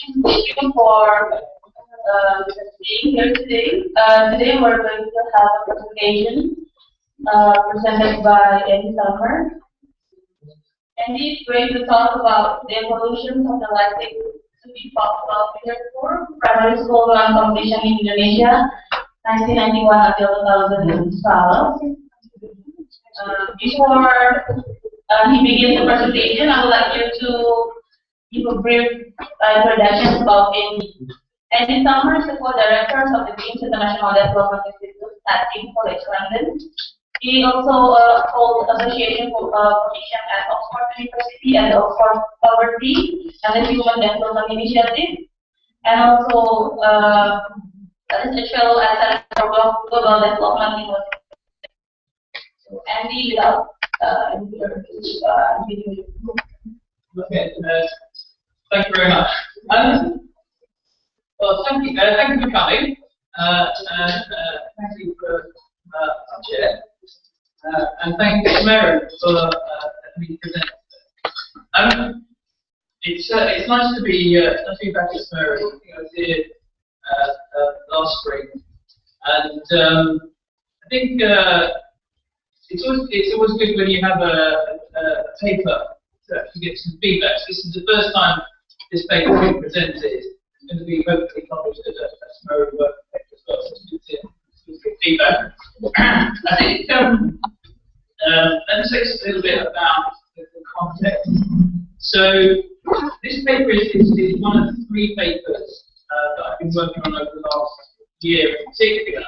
Thank you for being here today. Today we're going to have a presentation presented by Sumner. And he's going to talk about the evolution of the lighting to be possible figure 4 primary school run competition in Indonesia, 1991 until 2012. Before he begins the presentation, I would like you to give a brief introduction about Andy. Andy Sumner is the co-director of the Games International Development Institute at King's College London. He also holds association position at Oxford University and the Oxford Poverty and the Human Development Initiative, and also is a fellow at Center for Global Development University. So Andy, without okay, thank you very much. Well, thank you for coming. Thank you for our chair. And thank you, SMERU, for letting me present. It's nice to be back at SMERU. I think I was here last spring, and I think it's always good when you have a paper to actually get some feedback. So this is the first time this paper will be presented. It's going to be hopefully published as a SMERU work paper as well. So it's good feedback. I think let's say a little bit about the context. So this paper is one of 3 papers that I've been working on over the last year in particular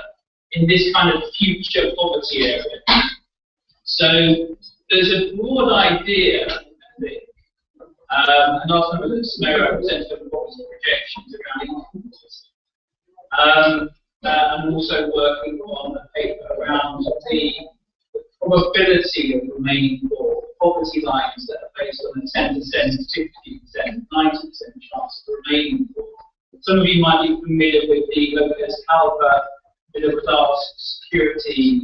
in this kind of future poverty area. So there's a broad idea, I think, and also the SMERU represents the poverty projections around income, and also working on a paper around the probability of remaining poor, poverty lines that are based on a 10%, 50%, 90% chance of remaining poor. Some of you might be familiar with the Lopez Calva middle class security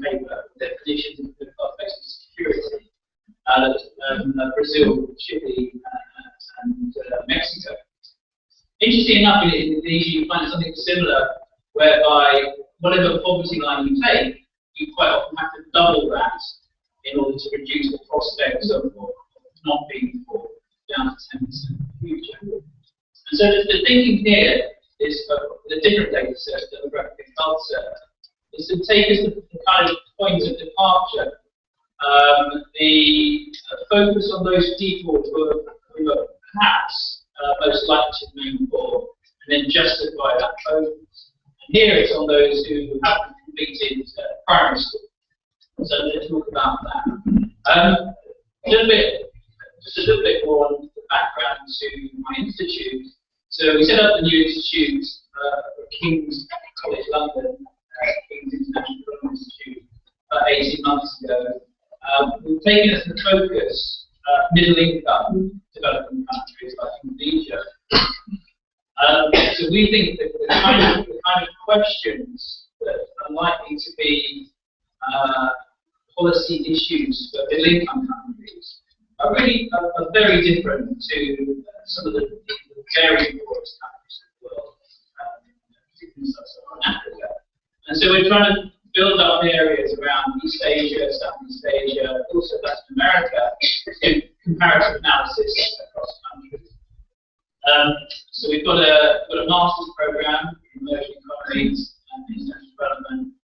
paper, definitions of middle class based on security, that Brazil, Chile, and Mexico. Interesting enough, in Indonesia you find something similar, whereby whatever poverty line you take, you quite often have to double that in order to reduce the prospects of not being poor down to 10% in the future. And so the thinking here is the different data sets, demographic and culture, is to take as the kind of point of departure, the focus on those people who are perhaps most likely to remain poor, and then justify that focus. And here it's on those who haven't completed primary school. So let's talk about that. Just a little bit more on the background to my institute. So we set up the new institute for King's College London, King's International Development Institute, about 18 months ago. We've taken as the focus middle income developing countries like Indonesia. So we think that the kind of questions that are likely to be policy issues for middle income countries are really very different to some of the very poorest countries in the world, particularly sub-Saharan Africa. And so we're trying to build up areas around East Asia, Southeast Asia, also Latin America, to comparative analysis across countries. So we've got a master's program in emerging economies and international development,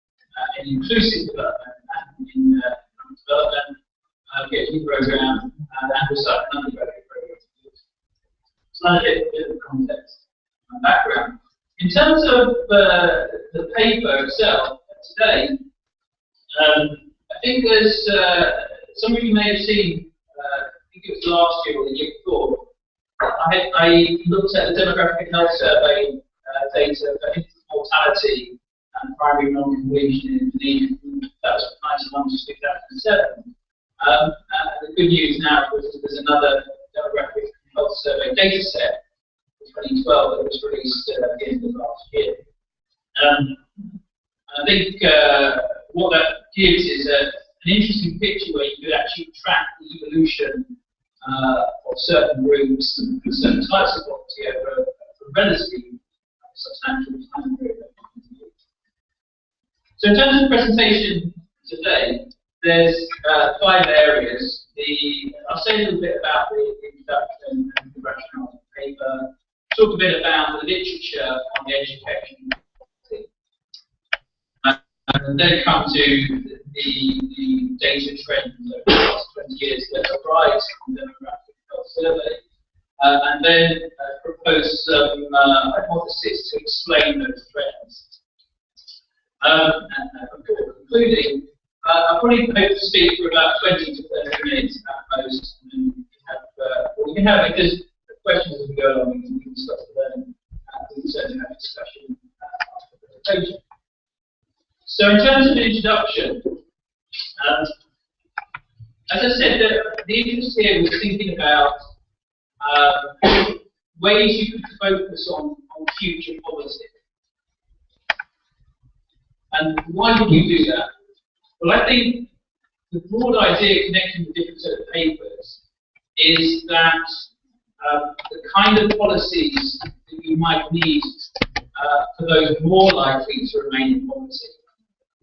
in inclusive development and in development, PhD program, and also an undergraduate program. So that's a bit of context and background. In terms of the paper itself today, I think there's some of you may have seen. I think it was last year or the year before. I looked at the demographic health survey data for infant mortality and primary non-completion in Indonesia. That was 1991 to 2007. The good news now is that there's another demographic health survey data set for 2012 that was released at the end of last year. I think what that gives is an interesting picture where you could actually track the evolution of certain groups and certain types of poverty over a relatively substantial time period. So in terms of presentation today, there's 5 areas. I'll say a little bit about the introduction and the rationale of the paper, talk a bit about the literature on the education, and then come to the data trends over the last 20 years that are right on the demographic health survey, and then propose some hypotheses to explain those trends. And before concluding, I probably hope to speak for about 20 to 30 minutes at most, and we can have because the questions as we go along, we can discuss them, and we can certainly have a discussion after the presentation. So in terms of the introduction, as I said, the interest here was thinking about ways you could focus on future policy. And why would you do that? Well, I think the broad idea connecting the different set of papers is that the kind of policies that you might need for those more likely to remain in poverty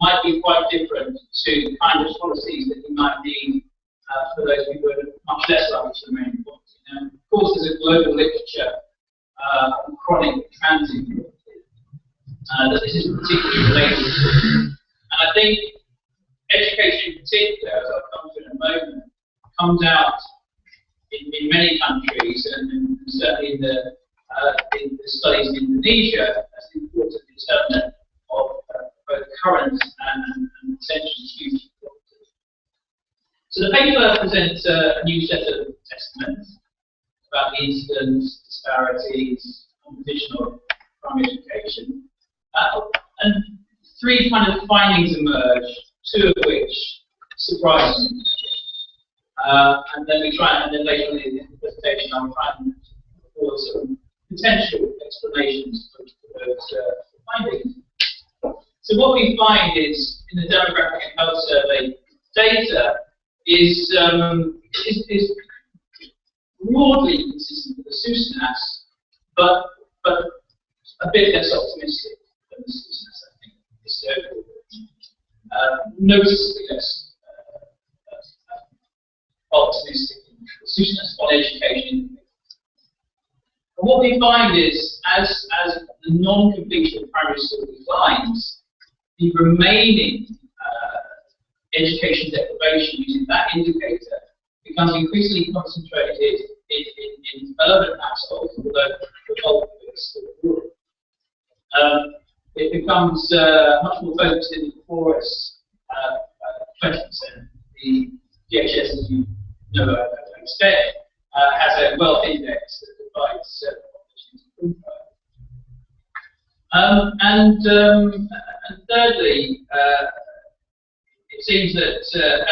might be quite different to the kind of policies that you might need for those who are much less likely to remain in poverty. Now, of course, there's a global literature on chronic transient poverty that this is particularly related to. And I think education in particular, as I'll come to in a moment, comes out in many countries, and certainly in the studies in Indonesia, as an important determinant of both current and potential future poverty. So the paper presents a new set of estimates about the incidence, disparities, competition of primary education. And 3 kind of findings emerge, 2 of which surprise me. And then later on in the presentation, I'll try and offer some potential explanations for those findings. So what we find is, in the demographic and health survey, data is broadly consistent with the SUSNAS, but a bit less optimistic than the SUSNAS, I think, historically. Noticeably less optimistic than the SUSNAS on education. And what we find is, as the non-completion of primary school declines, the remaining education deprivation using that indicator becomes increasingly concentrated in urban households, although the bulk of it is still rural. It becomes much more focused in the poorest 20%. The DHS, as you know, I expect, has a wealth index that divides populations into and thirdly, it seems that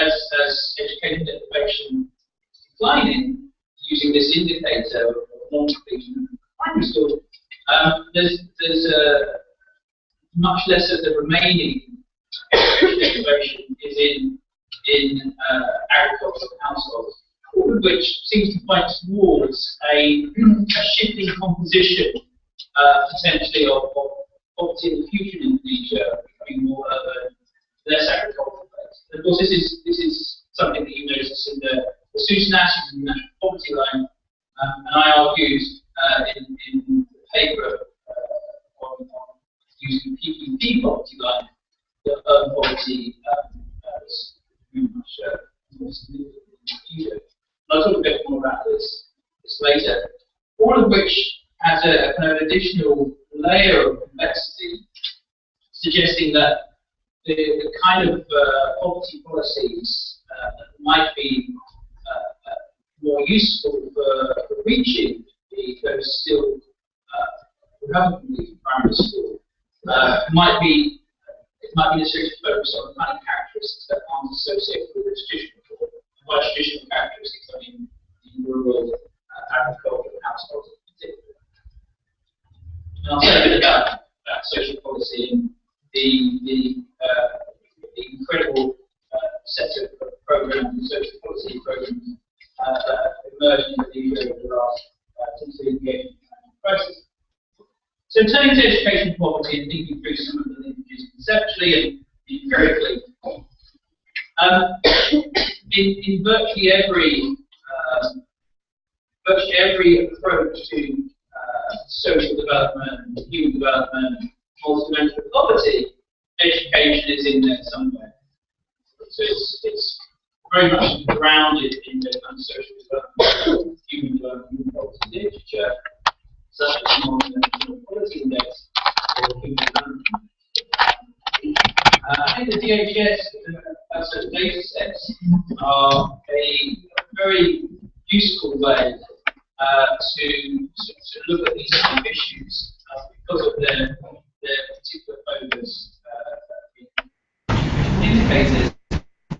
as education deprivation is declining, using this indicator of non-completion of primary school, there's much less of the remaining education deprivation is in agricultural households, all of which seems to point towards a shifting composition potentially of poverty in the future in Indonesia, becoming more urban, less agricultural based. And of course, this is something that you notice in the SUSNAS, in the national poverty line, and I argued in the paper on using the PPP poverty line, that urban poverty is very much more significant in the future. I'll talk a bit more about this later. All of which has a kind of additional layer of complexity, suggesting that the kind of poverty policies that might be more useful for reaching those still who haven't completed primary school might be necessary to focus on the kind of characteristics that aren't associated with the traditional form. And by traditional characteristics, I mean in rural agricultural households in particular. And I'll say a bit about social policy and the incredible set of programs, social policy programs that emerging in Indonesia over the last since the engagement process. So turning to education poverty and thinking through some of the linkages conceptually and empirically. In virtually every approach to social development, human development, multidimensional poverty, education is in there somewhere. So it's very much grounded in the kind of social development, human development, poverty literature, such as multidimensional poverty index or human development. I think the DHS data sets are a very useful way to look at these kind of issues because of their particular focus indicators,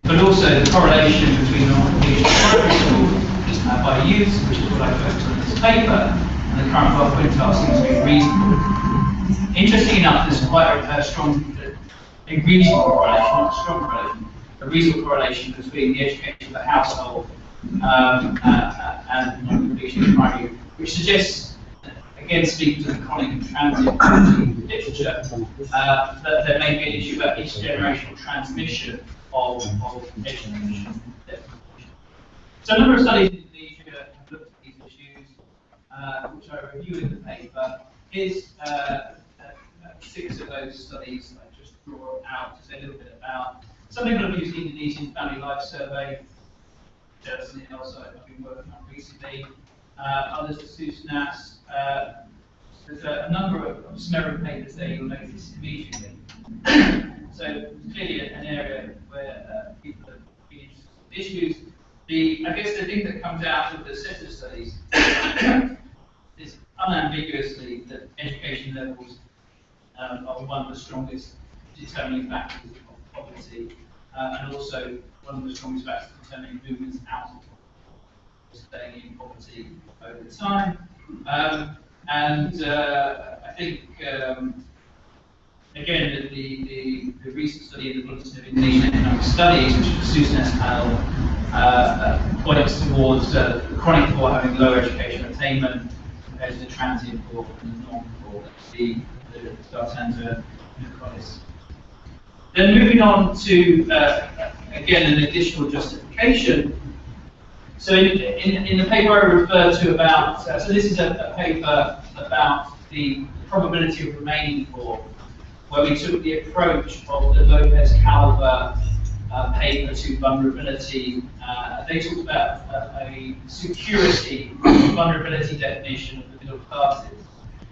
but also the correlation between non-engaged primary school by youth, which is what I focused on in this paper, and the current bar quintile seems to be reasonable. Interesting enough, there's quite a strong, a reasonable correlation, not a strong correlation, a reasonable correlation between the education of the household and non-completion of primary, which suggests, again speaking to the chronic and transient literature, that there may be an issue about intergenerational transmission of education. So a number of studies in Indonesia have looked at these issues, which I review in the paper. Here's 6 of those studies I just draw out to say a little bit about. Some people have used the Indonesian Family Life Survey. That's something else I've been working on recently. Others are Sumner. There's a number of SMERU papers there you'll notice immediately. So clearly an area where people have been interested in issues. I guess the thing that comes out of the set of studies is unambiguously that education levels are one of the strongest determining factors of poverty, and also one of the strongest factors determining movements out of poverty, staying in poverty over time. And I think, again, the recent study in the Bulletin of Indonesian Economic Studies, which is the Sumner panel, points towards the chronic poor having low education attainment compared to the transient poor and the non-poor, the Dartanta inequalities. Then moving on to, again, an additional justification. So in the paper I referred to about, so this is a paper about the probability of remaining poor, where we took the approach of the Lopez-Calver paper to vulnerability. They talked about a security vulnerability definition of the middle classes.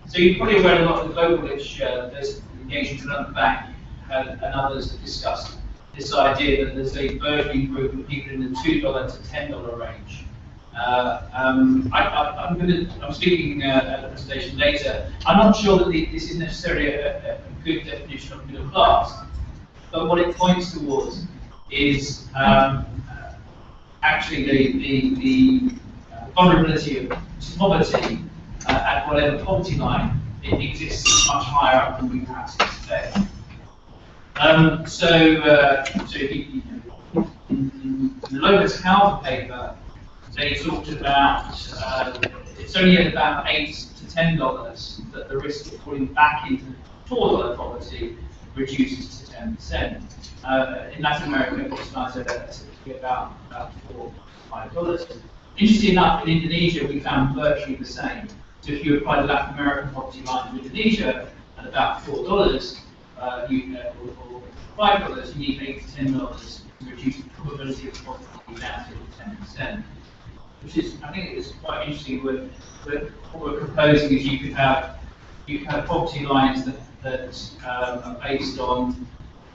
So you've probably read a lot of the global literature. There's engagement with the bank and others have discussed this idea that there's a burgeoning group of people in the $2 to $10 range. I'm speaking at the presentation later. I'm not sure that this is necessarily a good definition of middle class, but what it points towards is actually the vulnerability of poverty at whatever poverty line it exists much higher up than we perhaps expect. So in the Lopez-Calver paper, they talked about it's only at about $8 to $10 that the risk of falling back into $4 poverty reduces to 10%. In Latin America, it's nice to be about $4 to $5. Interestingly enough, in Indonesia, we found virtually the same. So if you apply the Latin American poverty line to Indonesia at about $4, or $5, you need $8 to $10 to reduce the probability of poverty down to 10%. Which is, I think, it's quite interesting. What we're proposing is you could have poverty lines that are based on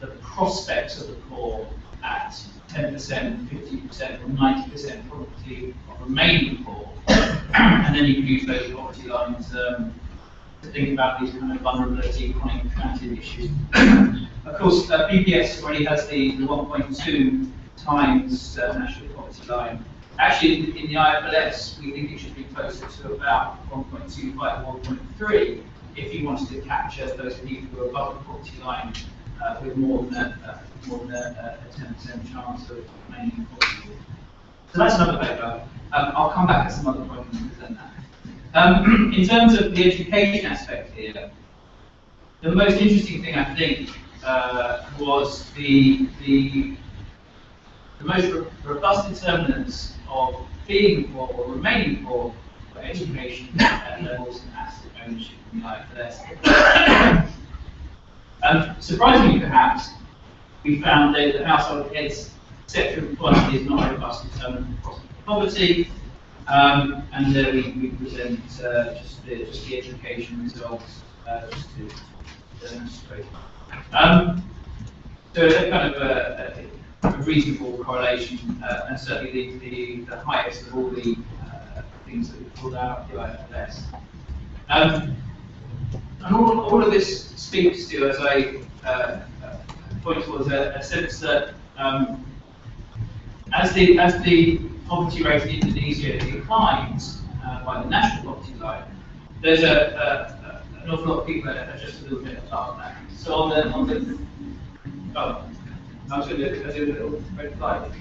the prospects of the poor at 10%, 50%, or 90% probability of remaining poor, and then you can use those poverty lines to think about these kind of vulnerability, chronic and transient issues. Of course, BPS already has the 1.2 times national poverty line. Actually, in the IFLS, we think it should be closer to about 1.25, 1.3, if you wanted to capture those people who are above the poverty line with more than a 10% chance of remaining in poverty. So that's another paper. I'll come back at some other point and present that. In terms of the education aspect here, the most interesting thing I think was the most robust determinants of being poor or remaining poor for education at levels and asset ownership in the IFLS. Surprisingly, perhaps, we found that the household head's sector of employment is not a robust determinant of prospect poverty, and we present just the education results just to demonstrate. So a kind of a reasonable correlation, and certainly the highest of all the things that we pulled out of the IFLS. And all of this speaks to, as I point towards, a sense that as the poverty rate in Indonesia declines by the national poverty line, there's an awful lot of people that are just a little bit above that. So on the oh, I was going to do a little red flag.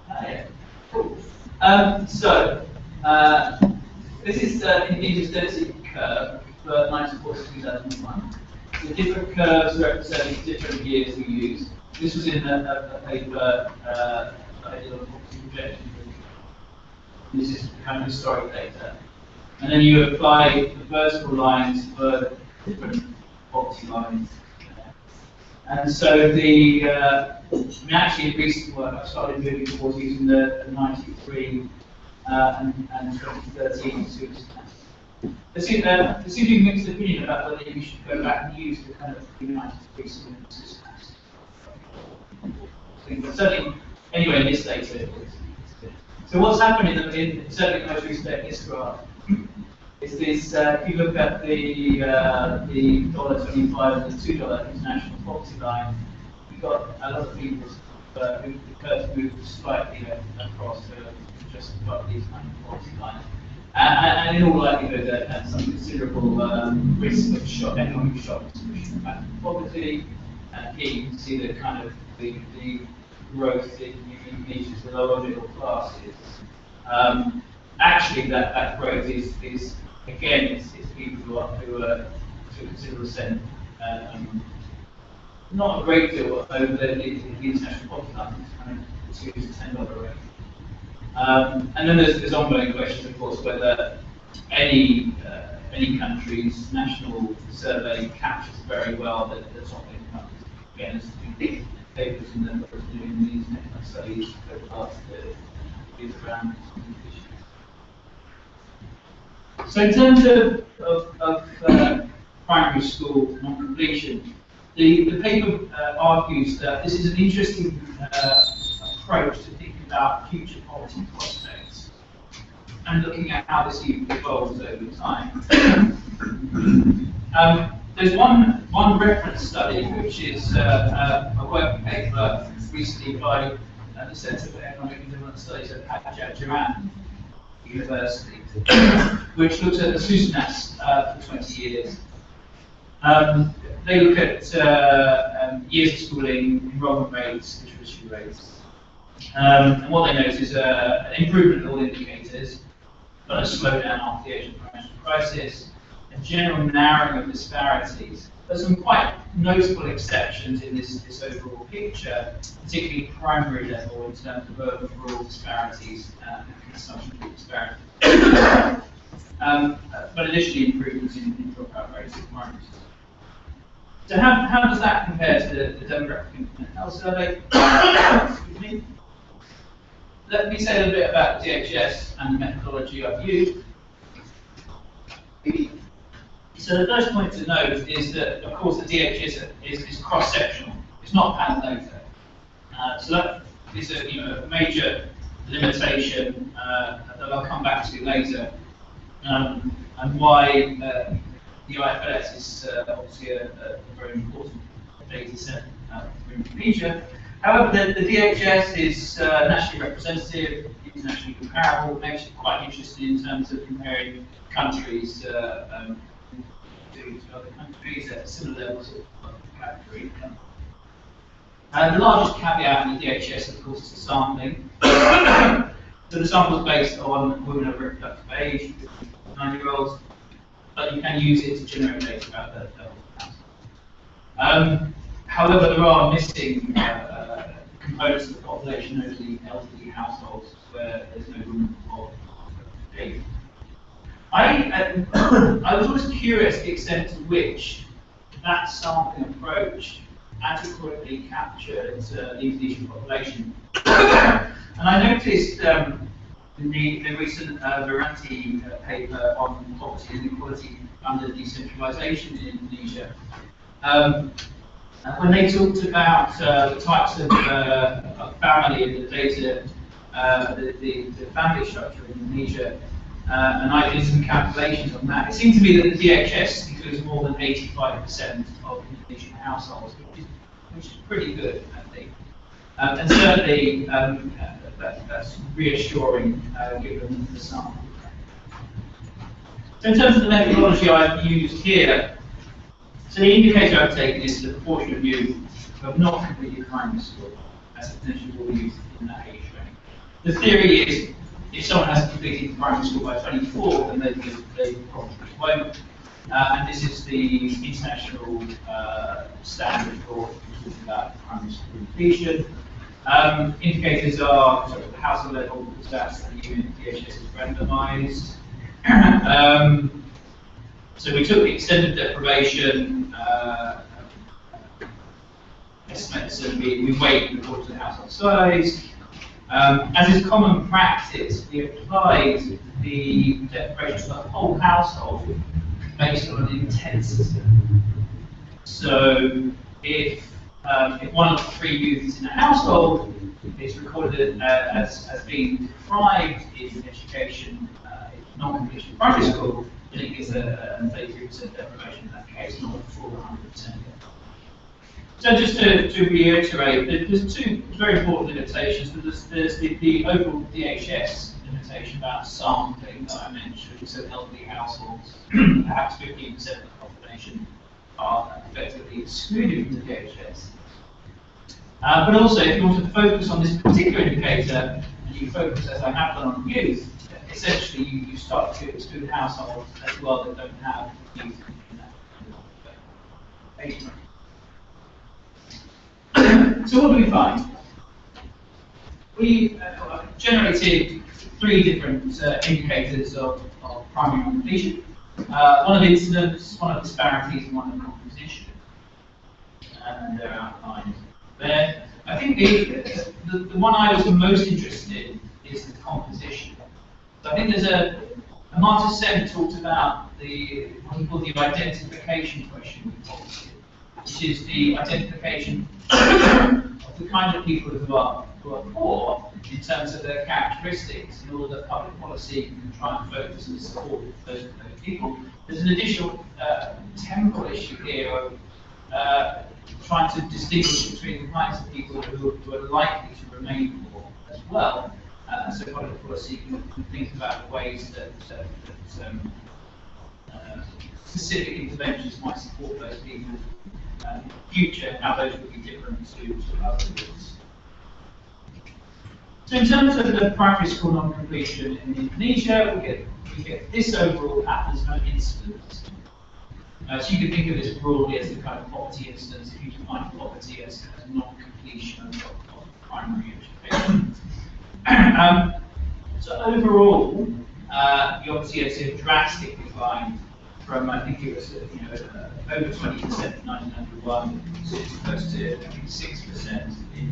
Yeah. Cool. This is the Indigenous density curve for 1940 to 2001. The different curves representing different years we use. This was in a paper that I did on poverty projection. This is kind of historic data. And then you apply the vertical lines for different poverty lines. And so actually in recent work I've started moving towards using the 93 and 2013 series. There seems to be mixed opinion about whether you should go back and use the kind of 93 series. But certainly, anyway, in this data. So what's happened in certainly the most recent data in this graph is this, if you look at the $1.25 and the $2 international poverty line, you've got a lot of people who the curve moved slightly across just above these kind of poverty lines. And in all likelihood, that had some considerable risk of economic shocks pushing back to poverty. And here you can see the kind of the growth in Indonesia's the lower middle classes. Actually, that growth is again, it's people who are to a considerable extent, not a great deal over the international poverty line, kind of $2 to $10 range. And then there's ongoing questions, of course, whether any country's national survey captures very well the top income. Again, there's papers in them that are doing these network studies over the last years around. So in terms of primary school non-completion, the paper argues that this is an interesting approach to thinking about future poverty prospects and looking at how this evolves over time. There's one reference study, which is a working paper recently by the Centre for Economic and Development Studies at Jakarta University, which looks at the SUSNAS for 20 years. They look at years of schooling, enrollment rates, literacy rates. And what they notice is an improvement in all indicators, but a slowdown after the Asian financial crisis, a general narrowing of disparities. There's some quite notable exceptions in this overall picture, particularly primary level in terms of urban-rural disparities and consumption disparities. But initially improvements in dropout rates in primary schools. So how does that compare to the demographic health survey? Excuse me. Let me say a little bit about DHS and the methodology I've used. So the first point to note is that, of course, the DHS is cross-sectional. It's not panel data. So that is a major limitation that I'll come back to later, and why the IFLS is obviously a very important data set for Indonesia. However, the DHS is nationally representative, internationally comparable, makes it quite interesting in terms of comparing countries to other countries at similar levels of category income. The largest caveat in the DHS, of course, is the sampling. So the sample is based on women of reproductive age, 9-year-olds, but you can use it to generate data about their household. However, there are missing components of the population, notably elderly households, where there's no room for data. I was always curious the extent to which that sampling approach adequately captured the Indonesian population. And I noticed in the recent Viranti paper on poverty and inequality under decentralization in Indonesia, when they talked about the types of family and the data, the family structure in Indonesia, and I did some calculations on that. It seemed to me that the DHS includes more than 85% of Indonesian households, which is pretty good, I think. And certainly that's reassuring given the sample. So in terms of the methodology I've used here, so the indicator I've taken is the proportion of youth who have not completed primary school as a potential for youth in that age range. The theory is if someone hasn't completed primary school by 24, then they probably won't. And this is the international standard for talking about primary school completion. Indicators are sort of household level, because that's the unit DHS is randomized. So we took the extended deprivation estimates and we weighted according to the household size. As is common practice, we applied the deprivation to the whole household based on an intensity. So if one of the 3 youths in a household is recorded as being deprived in education, non-completion of primary school, then it gives a 33% deprivation in that case, not a full 100%. So just to reiterate, there's 2 very important limitations. There's the overall DHS limitation about sampling that I mentioned, so elderly households, perhaps 15% of the population are effectively excluded from the DHS. But also, if you want to focus on this particular indicator, and you focus, as I have done, on youth, essentially you start to exclude households as well that don't have youth in that age range. So what do we find? We generated 3 different indicators of primary completion. One of incidence, one of disparities, and one of composition. And they're outlined there. I think the one I was the most interested in is the composition. So I think there's a Martin Sen talked about what he called the identification question with policy, which is the identification of the kind of people who are poor in terms of their characteristics, in order that public policy can try and focus and support those people. There's an additional temporal issue here of trying to distinguish between the kinds of people who are likely to remain poor as well. So public policy can think about the ways that specific interventions might support those people in the future, how those would be different to other groups. So in terms of the primary school non-completion in Indonesia, we get this overall pattern as kind of incidence. So you can think of this broadly as the kind of poverty incidence if you define poverty as non-completion of primary education. So overall, you obviously see a drastic decline from, I think it was over 20% in 1991 to close to, I think, 6% in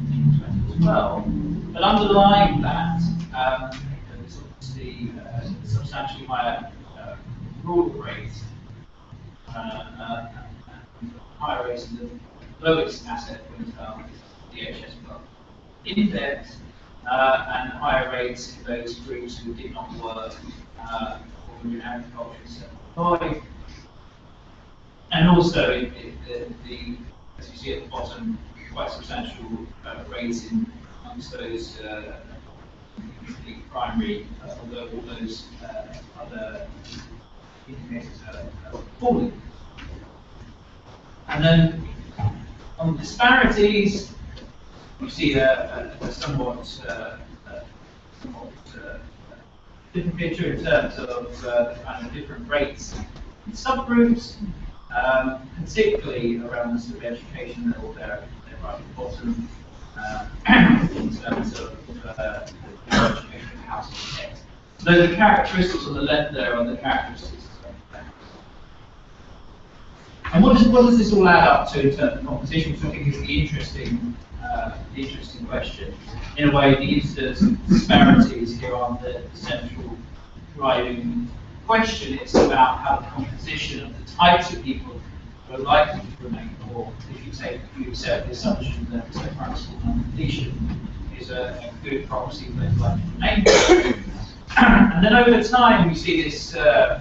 2012. But underlying that, there's obviously substantially higher rural rates, higher rates in the lowest asset quintile, DHS block index, and higher rates in those groups who did not work or were in agriculture and self-employed. And also, as you see at the bottom, quite substantial rates amongst those primary, although all those other indicators are falling. And then on disparities, you see a somewhat different picture in terms of kind of different rates in subgroups, particularly around the sort of education level there right at the bottom, in terms of the education of household debt. So the characteristics on the left there are the characteristics of the left. And what does this all add up to in terms of competition, which I think is the interesting question. In a way, the incidence of disparities here are the central driving question. It's about how the composition of the types of people who are likely to remain poor, if you accept the assumption that primary school non-completion is a good proxy for those likely to remain poor. And then over time, we see this. I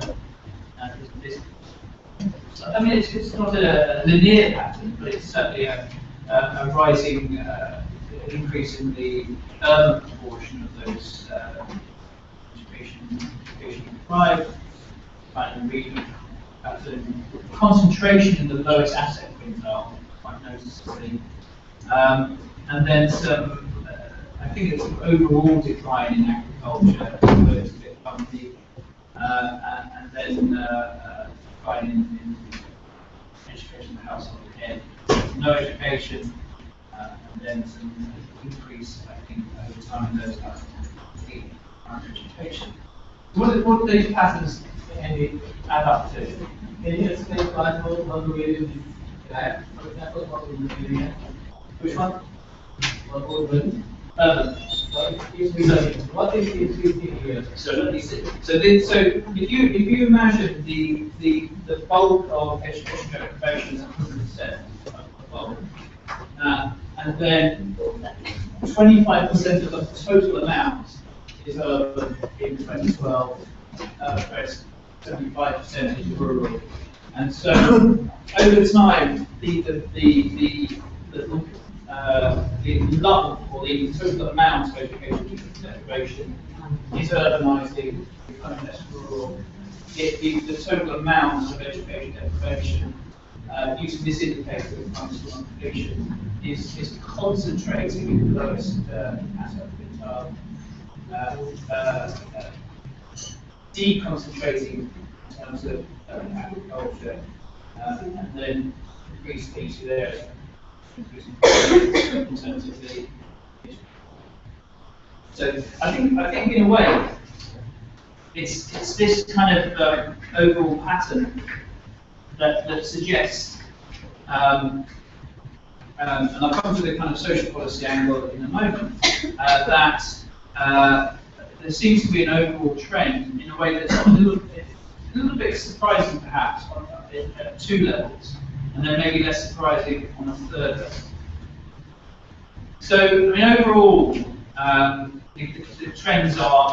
mean, it's not a linear pattern, but it's certainly a rising increase in the urban proportion of those education deprived, and regional pattern. Concentration in the lowest asset quintile, quite noticeably, and then some. I think it's an overall decline in agriculture, so it's a bit bumpy, and then decline in education of the household head, no education, and then some increase, I think, over time in those households in primary education. What do these patterns add up to? Can you explain what the variable is that? For example, what would be the Which one? what would be what is increasing here? So let me see. So if you imagine the bulk of education deprivation is 100% bulk, and then 25% of the total amount is urban in 2012, whereas 75% is rural, and so over time the lump or the total amount of education deprivation is urbanising, becoming less rural. The total amount of education deprivation, using this indicator of functional non-completion, is concentrating in the lowest asset quintile, deconcentrating in terms of agriculture, and then increasing each of theirs. In terms of the, so I think in a way it's this kind of overall pattern that suggests, and I'll come to the kind of social policy angle in a moment, that there seems to be an overall trend in a way that's a little bit surprising perhaps at two levels. And then maybe less surprising on a third level. So, I mean, overall, the trends are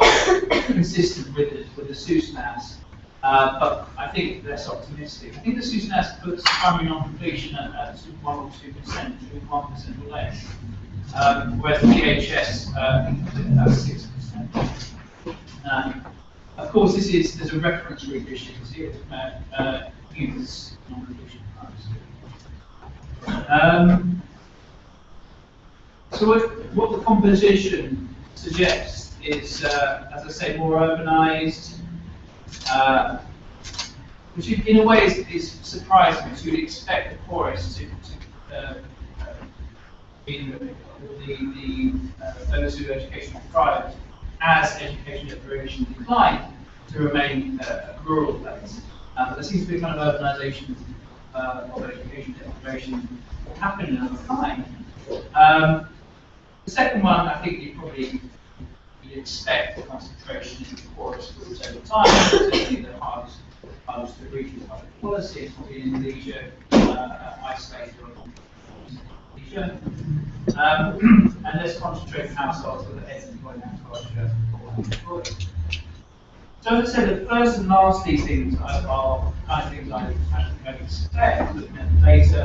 consistent with the SUSNAS, but I think less optimistic. I think the SUSNAS puts primary non-completion at 1 or 2%, 1% or less, whereas the PHS puts it at 6%. Of course, there's a reference group issue here, youth's non-completion. So what the composition suggests is, as I say, more urbanised, which in a way is surprising, because you'd expect the poorest to be those who are education deprived, as education deprivation declined, to remain a rural place. But there seems to be a kind of urbanisation of education deprivation happening over time. The second one, I think you'd expect the concentration in the poorest groups over time, particularly the hardest to reach with public policy, probably in Indonesia, isolated or Indonesia, and less concentrated households with the heads employed in agriculture or unemployed. So as I said, the first and last these things are kind of things I expect, looking at the data.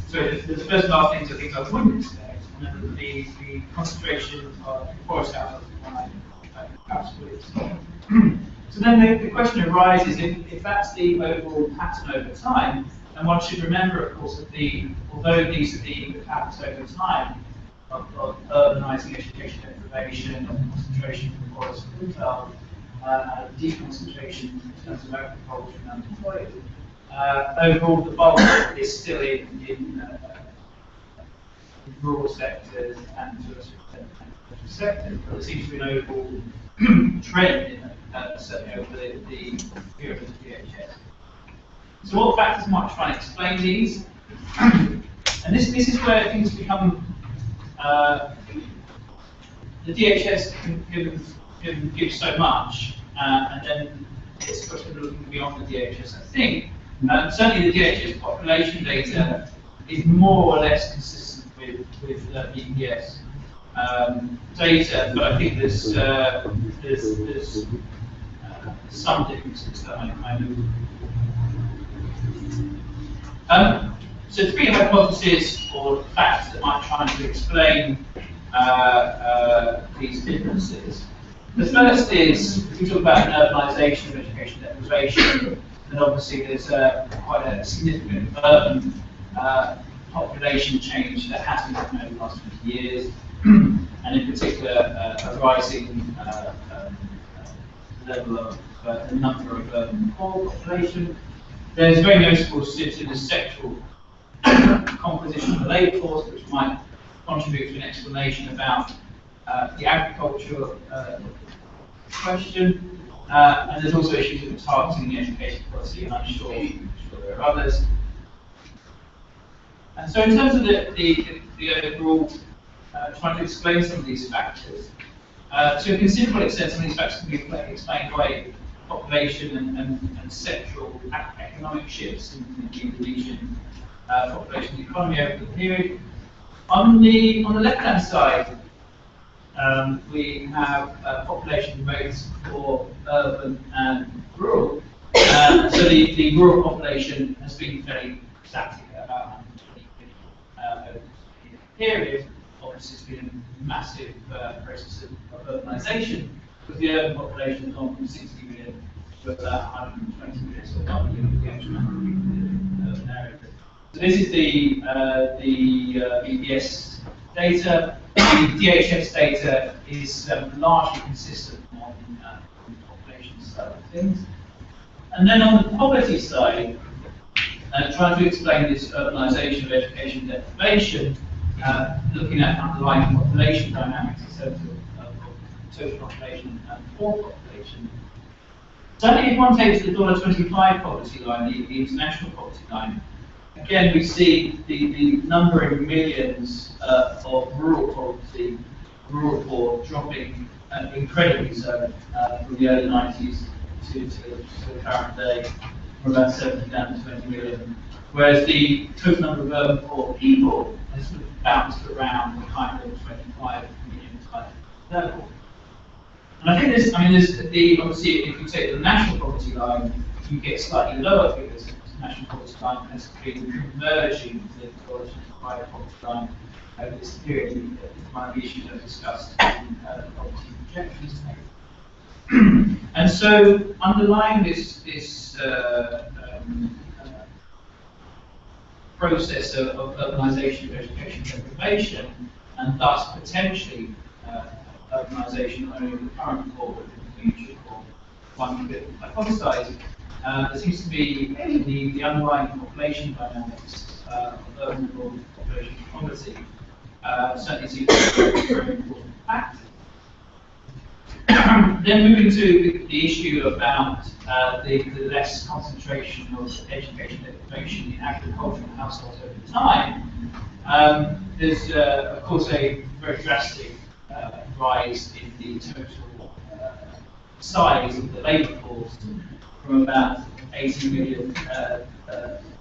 So the first and last things are things I wouldn't expect, and then the concentration of forest households absolutely. So then the question arises, if that's the overall pattern over time, And one should remember, of course, that although these are the facts over time of urbanising education deprivation and concentration of quality of health, deconcentration in terms of agriculture and unemployment, overall the bulk is still in rural sectors and to a certain extent agricultural sectors, but there seems to be an overall trend in certainly over the period of the DHS. So what factors might try and explain these? And this is where things become, the DHS can give so much, and then it's a question of looking beyond the DHS. I think certainly the DHS population data is more or less consistent with EPS data, but I think there's some differences that I kind of. So three hypotheses or facts that might try to explain these differences. The first is, if we talk about urbanisation of education deprivation, then obviously there's quite a significant urban population change that has been happening over the last 20 years, and in particular a rising level of the number of urban poor population. There's very noticeable shift in the sexual composition of the labour force, which might contribute to an explanation about the agricultural question, and there's also issues with targeting the education policy, and I'm sure there are others. And so in terms of the overall trying to explain some of these factors, to a considerable extent some of these factors can be explained by population and sectoral economic shifts in the Indonesian population economy over the period. On the left-hand side, we have population rates for urban and rural. So the rural population has been fairly static at about 120 over the period. Obviously, it's been a massive process of urbanisation, because the urban population has gone from 60 million to about 120 million, so doubling the actual number of people in urban areas. So this is the EPS data. The DHS data is largely consistent on the population side of things. And then on the poverty side, trying to explain this urbanisation of education deprivation, looking at underlying population dynamics in terms of total population and poor population. Certainly if one takes the $25 poverty line, the international poverty line, again we see the number in millions of rural poverty, rural poor, dropping incredibly so from the early 90s to the current day, from about 70 down to 20 million. Whereas the total number of urban poor people has sort of bounced around the kind of 25 million type level. And I think there's obviously if you take the national poverty line, you get slightly lower figures. The national poverty line has been converging to the $25 poverty line over this period. One of the issues I've discussed in the poverty projections. And so underlying this process of urbanisation of education deprivation, and thus potentially urbanisation not only of the current poor but in the future poor, one could hypothesise, there seems to be the underlying population dynamics of urban and rural population poverty certainly seems to be a very important factor. Then moving to the issue about the less concentration of education deprivation in agricultural households over time, there's of course a very drastic rise in the total size of the labour force from about 80 million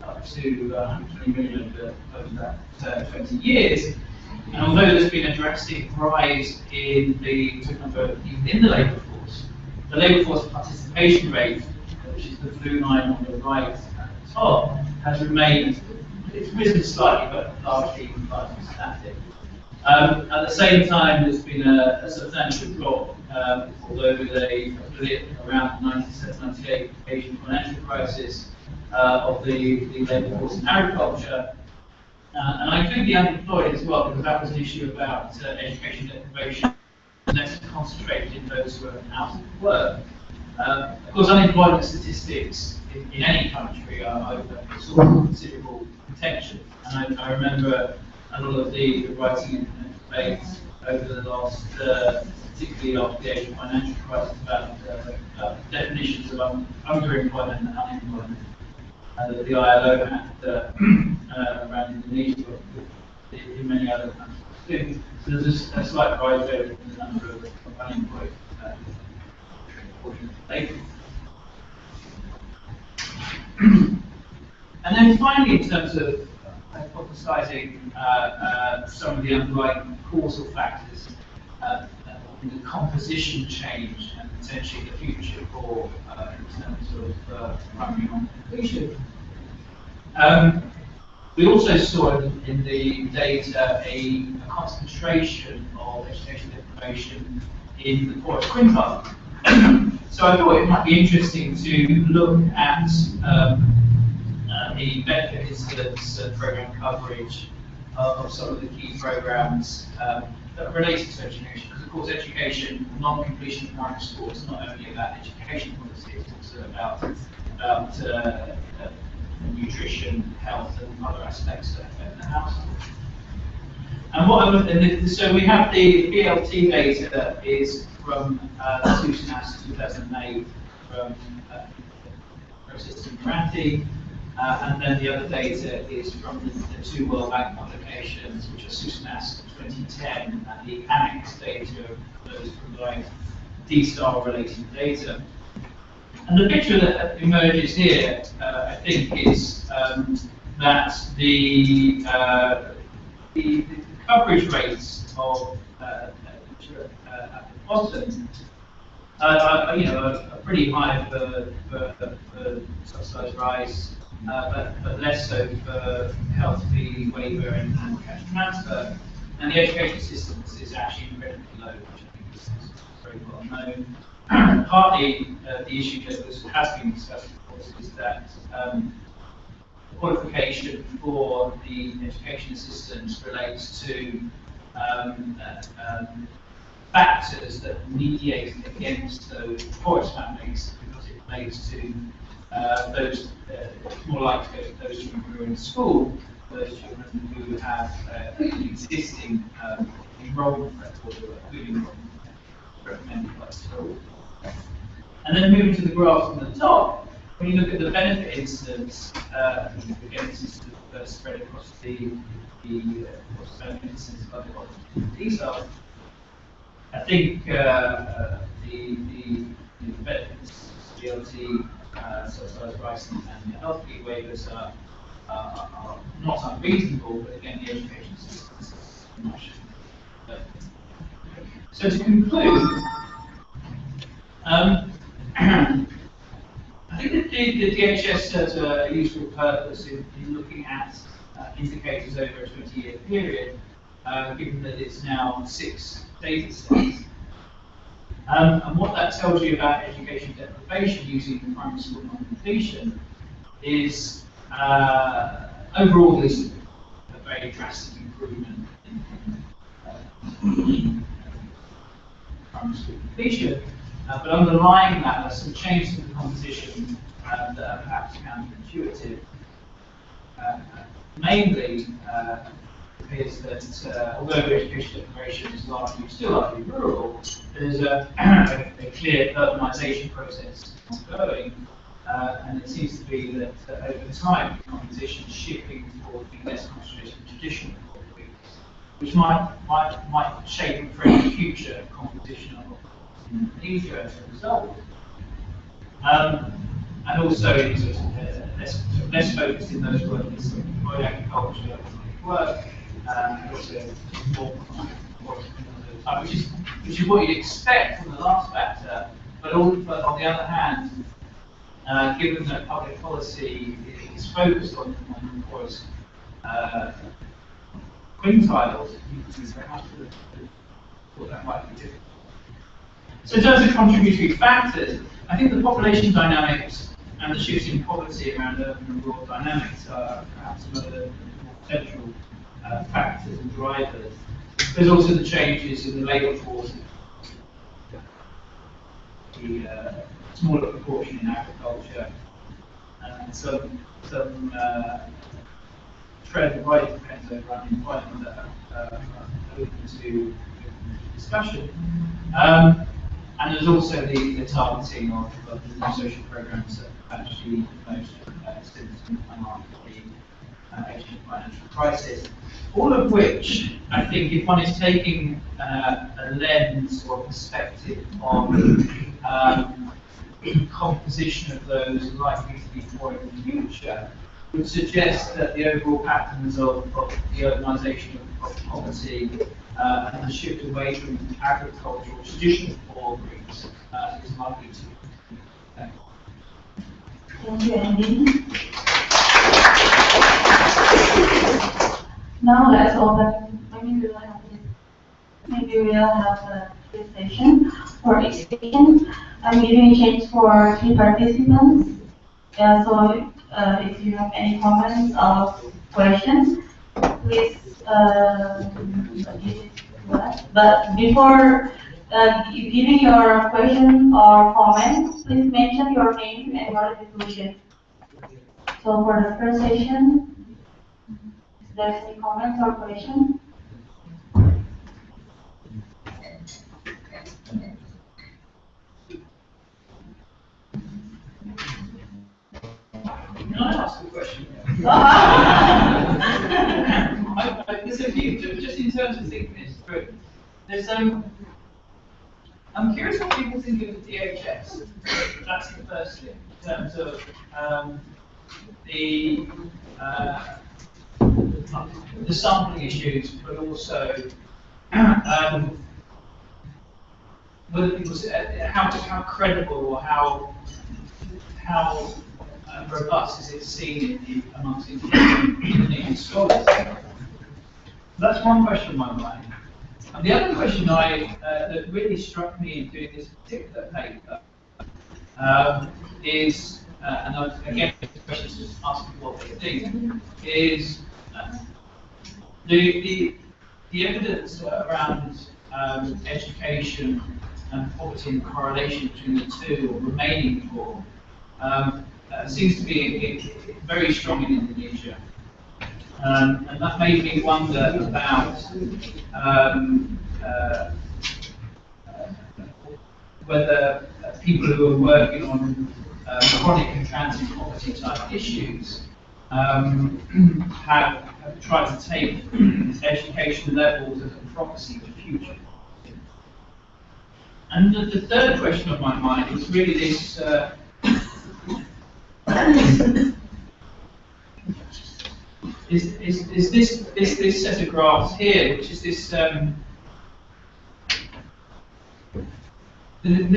up to 120 million over that 20 years. And although there's been a drastic rise in the total number of people in the labour force participation rate, which is the blue line on the right at the top, has remained, it's risen slightly, but largely static. At the same time, there's been a substantial drop, although with a blip around the 97-98 Asian financial crisis, of the labour force in agriculture. And I include the unemployed as well, because that was an issue about education deprivation, less concentrated in those who are out of work. Of course, unemployment statistics in any country are sort of considerable contention. And I remember a lot of the writing and debate over the last, particularly after the Asian financial crisis, about definitions of underemployment and unemployment. The ILO had around Indonesia, but in many other countries too. So there's a slight rise there in the number of unemployed labour. And then finally, in terms of hypothesizing some of the underlying causal factors in the composition change and potentially the future for in terms of primary non-completion. We also saw in the data a concentration of education deprivation in the poorest quintile. So I thought it might be interesting to look at the benefit incidence and program coverage of some of the key programs that are related to education. Because of course education, non-completion of primary school is not only about education policy, it's also about nutrition, health, and other aspects that affect the household. And so we have the BLT data that is from SUSNAS 2008 from processed in Granty, and then the other data is from the two World Bank publications, which are SUSNAS 2010 and the annex data of those provide D-star related data. And the picture that emerges here, I think, is that the coverage rates of which are at the bottom are pretty high for subsidised rice, but less so for health fee waiver and cash transfer. And the education assistance is actually incredibly low, which I think is very well known. Partly the issue that has been discussed, of course, is that qualification for the education assistance relates to factors that mediate against those poorest families, because it relates to those more likely to go to those children who are in school, those children who have existing enrollment record or good enrollment recommended by the school. And then moving to the graph on the top, when you look at the benefit incidence, again this is the spread across the benefit incidence by the D-cell. I think the benefits, BLT, subsidised rice and the health fee waivers are not unreasonable, but again the education system is much better. So to conclude, I think that the DHS serves a useful purpose in looking at indicators over a 20-year period, given that it's now 6 data sets. And what that tells you about education deprivation using primary school non-completion is overall there's a very drastic improvement in primary school completion. But underlying that, there's some changes in the composition that are perhaps counterintuitive. Mainly, it appears that although education deprivation is still largely rural, there's a clear urbanisation process ongoing, and it seems to be that over time the composition is shifting towards being less concentrated in traditional communities, which might shape and frame the future composition of Indonesia as a result. And also it's less focused in those workers who employ agriculture, work, and also more which is what you'd expect from the last factor, but on the other hand, given that public policy is focused on the poorest quintiles, you perhaps thought that might be different. So in terms of contributory factors, I think the population dynamics and the shifts in poverty around urban and rural dynamics are perhaps some of the more central factors and drivers. There's also the changes in the labour force, the smaller proportion in agriculture, and some trend right depends over unemployment that are open to discussion. And there's also the targeting of the new social programs that actually most students come after the Asian financial crisis. All of which, I think, if one is taking a lens or perspective on the composition of those likely to be poor in the future, would suggest that the overall patterns of the urbanisation of poverty and the shift away from agricultural traditional poor groups is likely to continue. Thank you, Andy. Now let's open. Maybe we'll have a session for each session. I'm giving a chance for 3 participants. So if you have any comments or questions, please give it to us. But before giving your question or comment, please mention your name and your institution. So for the first session, is there any comments or questions? Can I ask a question? There's a few, just in terms of thinking this through. There's I'm curious what people think of the DHS. That's the first thing, in terms of the sampling issues, but also whether people how credible or how robust is it seen amongst Indonesian scholars? That's one question in my mind. And the other question that really struck me in doing this particular paper is, and again, the question is just asking what they think, is the evidence around education and poverty and correlation between the two, or remaining poor, seems to be very strong in Indonesia. And that made me wonder about whether people who are working on chronic and transient poverty type issues have tried to take education levels as a proxy for future. And the third question of my mind is really this is this set of graphs here, which is this there's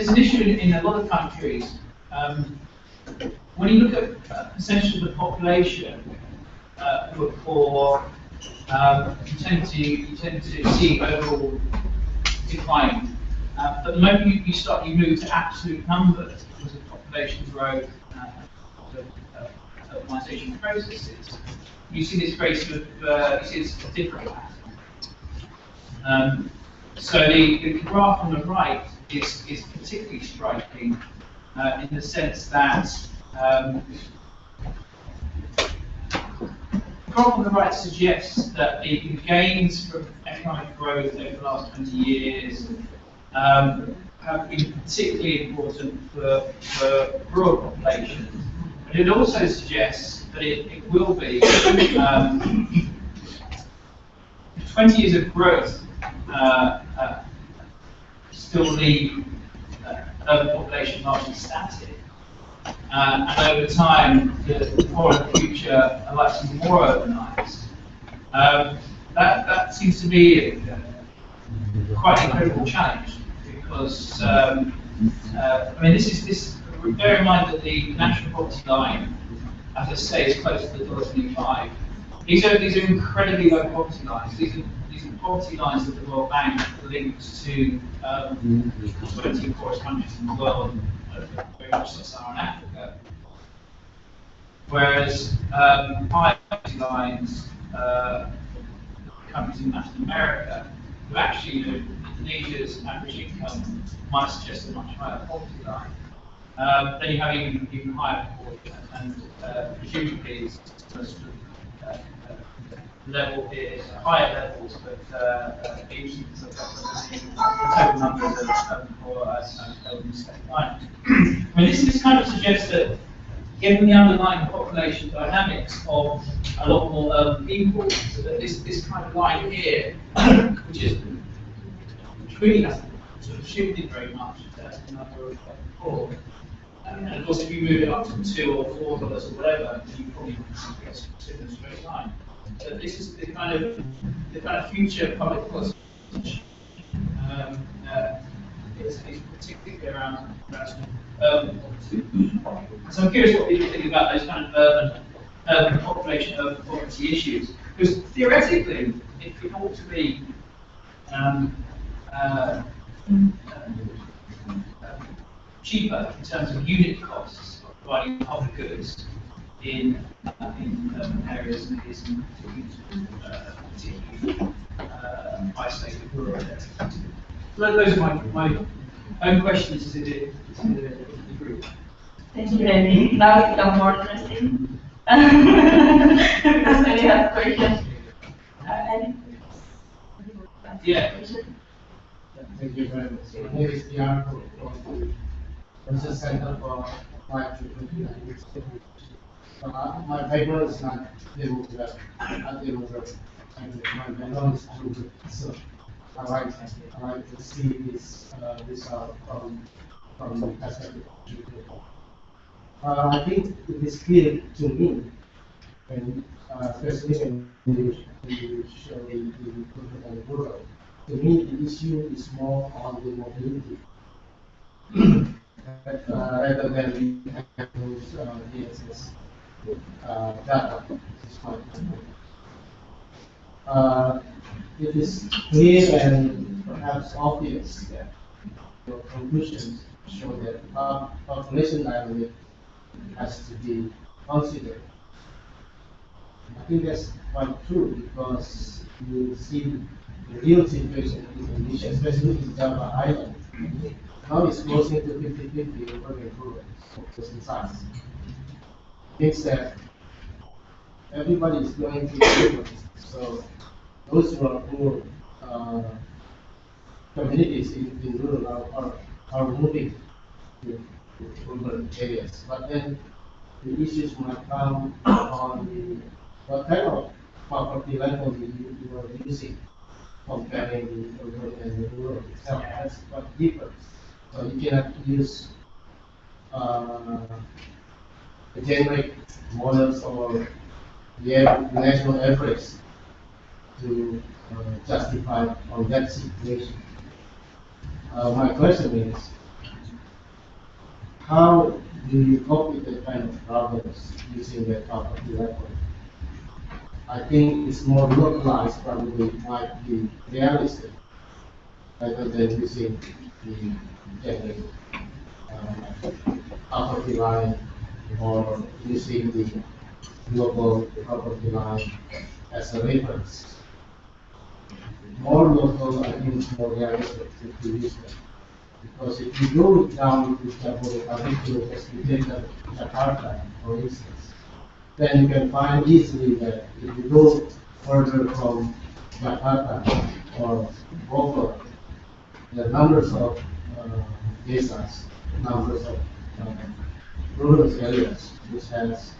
an issue in a lot of countries. When you look at percentage of the population who are poor, you tend to see overall decline. But the moment you move to absolute numbers because of population growth, urbanisation processes, you see this very sort of you see this different pattern. So the graph on the right is particularly striking in the sense that the graph on the right suggests that the gains from economic growth over the last 20 years have been particularly important for rural populations. But it also suggests that it will be 20 years of growth still leave urban population largely static. And over time, the poor in the future are likely to be more urbanised. That seems to be quite an incredible challenge because, I mean, this. Bear in mind that the national poverty line, as I say, is close to the $25. These are incredibly low poverty lines. These are poverty lines that the World Bank links to 20 poorest countries in the world, very much sub-Saharan Africa. Whereas higher poverty lines, countries in Latin America, who actually, Indonesia's average income might suggest a much higher poverty line. Then you have even higher proportion, and presumably it's sort of level here, higher levels, but usually the total numbers of poor and state line. I mean, this kind of suggests that given the underlying population dynamics of a lot more urban people, that this kind of line here, which really hasn't sort of shifted very much in the number of poor. And of course, if you move it up to $2 or $4 or whatever, you probably get a straight line. So this is the kind of future public policy. Is particularly around urban poverty. So I'm curious what people think about those kind of urban population, urban poverty issues. Because theoretically, it ought to be cheaper in terms of unit costs of providing public goods in urban areas than it is in particularly isolated rural areas. So those are my own questions to the group. Thank you, Randy. Now it's become more interesting. Because when you have questions. Yeah. Thank you very much. My name is Pierre from the Research Center for Applied Geography. My background is not demographic, and my background is geography. So I like to see this result from the perspective of geography. I think it is clear to me, when especially when you show the urban and rural. To me, the issue is more on the mobility rather than the DSS data. It is clear and perhaps obvious that your conclusions show that population dynamic has to be considered. I think that's quite true because you see the real situation in Indonesia, especially in Java Island. Now it's closing to 50-50 urban and rural population size. Means that everybody is going to urban. So those who are poor communities in rural are moving to urban areas. But then the issues might come on what kind of property level you are using, comparing the urban and the rural itself. That's quite different. So you cannot use generic models or the national average to justify on that situation. My question is, how do you cope with that kind of problems using that property level? I think it's more localized, probably might be realistic, rather than using the generic property line or using the global property line as a reference. More local, I think it's more realistic to use that. Because if you go down to Jakarta, as we take Jakarta, for instance, then you can find easily that if you go further from Jakarta or Bogor, the numbers of desas, numbers of rural areas, which has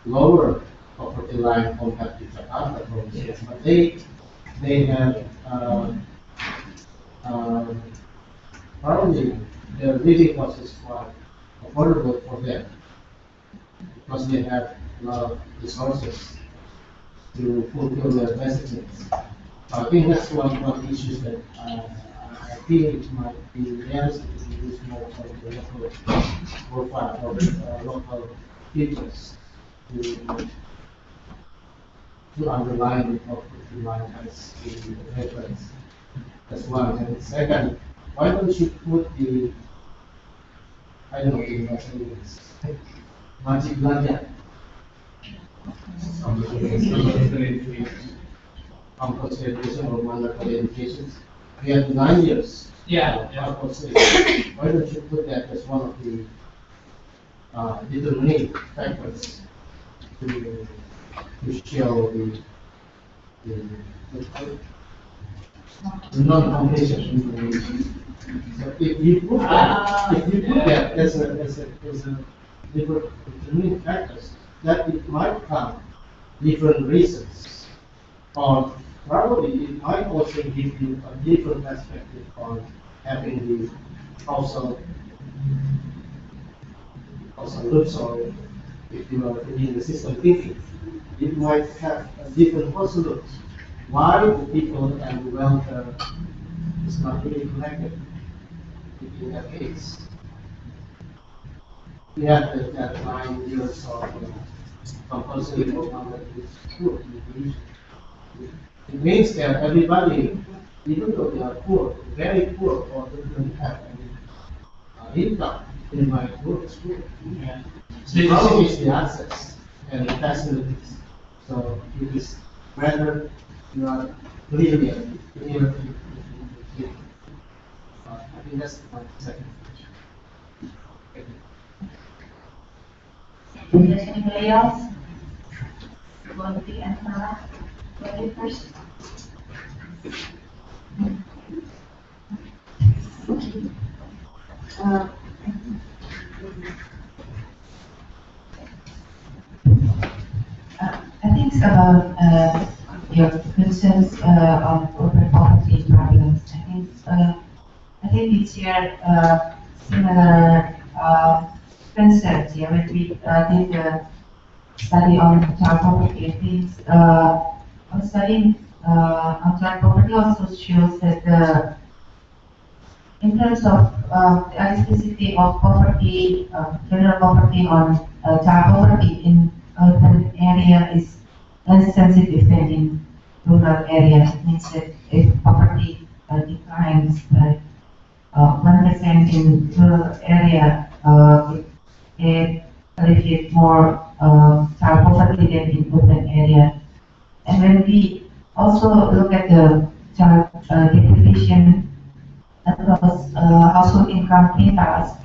lower property line compared to Jakarta, for instance, but they have probably their living cost is quite affordable for them because they have a lot of resources to fulfill their basic needs. I think that's one issue that I think it might be realistic to use more of the local profile or local features to underline the property line as the reference. That's one. And second, why don't you put the, I don't know, the magic belanja compulsory education or mandatory education. We have 9 years. Yeah. Compulsory. Why don't you put that as one of the determining factors to show the non-completion. So if you put that as a determining factors, that it might have different reasons, or probably it might also give you a different perspective on having the causal loops, or if you are in the system thinking, it might have a different causal loops. Why the people and the welfare is not really connected in that case. We have that 9 years of compulsory or mandatory school. It means that everybody, even though they are poor, very poor, or they don't have any income, they might go to school. Yeah. The problem is the access and the facilities. So it is rather you are clearly clear. I think that's my second question. Is there anybody else? Want to answer? Go ahead first. I think it's about your concerns on urban poverty problems. I think it's your similar concerns. Yeah, when we did the study on child poverty, I think our study on child poverty also shows that in terms of the elasticity of poverty, general poverty on child poverty in urban area is less sensitive than in rural areas. It means that if poverty declines by 1% in rural area, it alleviates more child poverty than in urban area. And when we also look at the child deprivation across household income quintiles,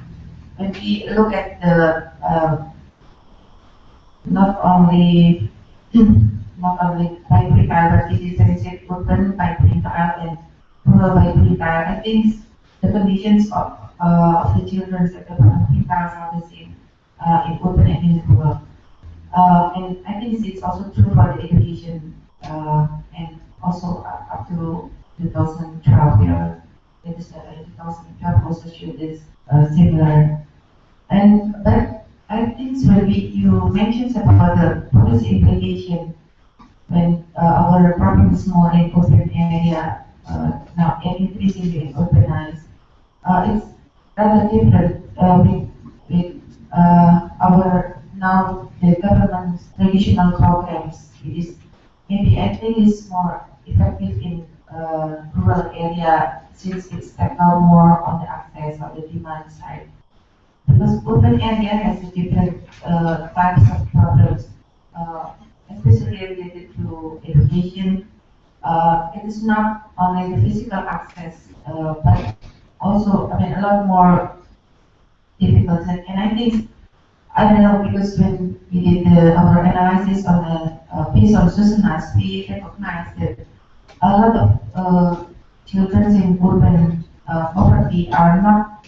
when we look at the not only by quintile, but it is differentiated urban by quintile and rural by quintile. I think the conditions of the children at the quintiles are the same in urban and in rural. And I think it's also true for the education and also up to 2012, where it is 2012 also showed this similar. But I think when you mentioned about the policy implication, when our problem is more in urban area now and increasingly urbanized, it's rather different with our now the government's traditional programs. It is maybe I think it's more effective in rural area since it's tackle more on the access or the demand side. Because urban area has different types of problems, especially related to education. It is not only the physical access, but also, I mean, a lot more difficult. And I think, I don't know, because when we did our analysis on the piece on Susanas, we recognized that a lot of children in urban poverty are not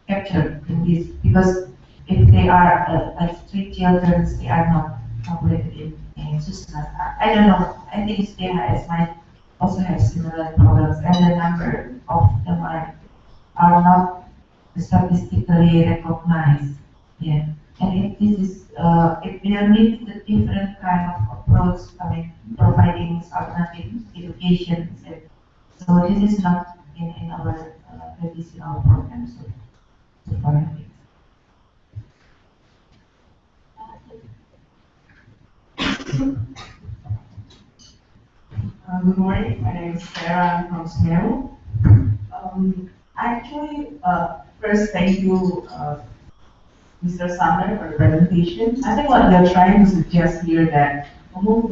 captured in this, because if they are like street children, they are not calculated in Susanas. I don't know, I think SDHS might also have similar problems, and the number of them are not statistically recognized. Yeah, and if this is, if we need the different kind of approach, I mean, providing alternative education, so this is not in our traditional programs so far. Good morning, my name is Sarah, I'm from SMERU. Actually, first thank you Mr. Sumner for the presentation. I think what they're trying to suggest here that among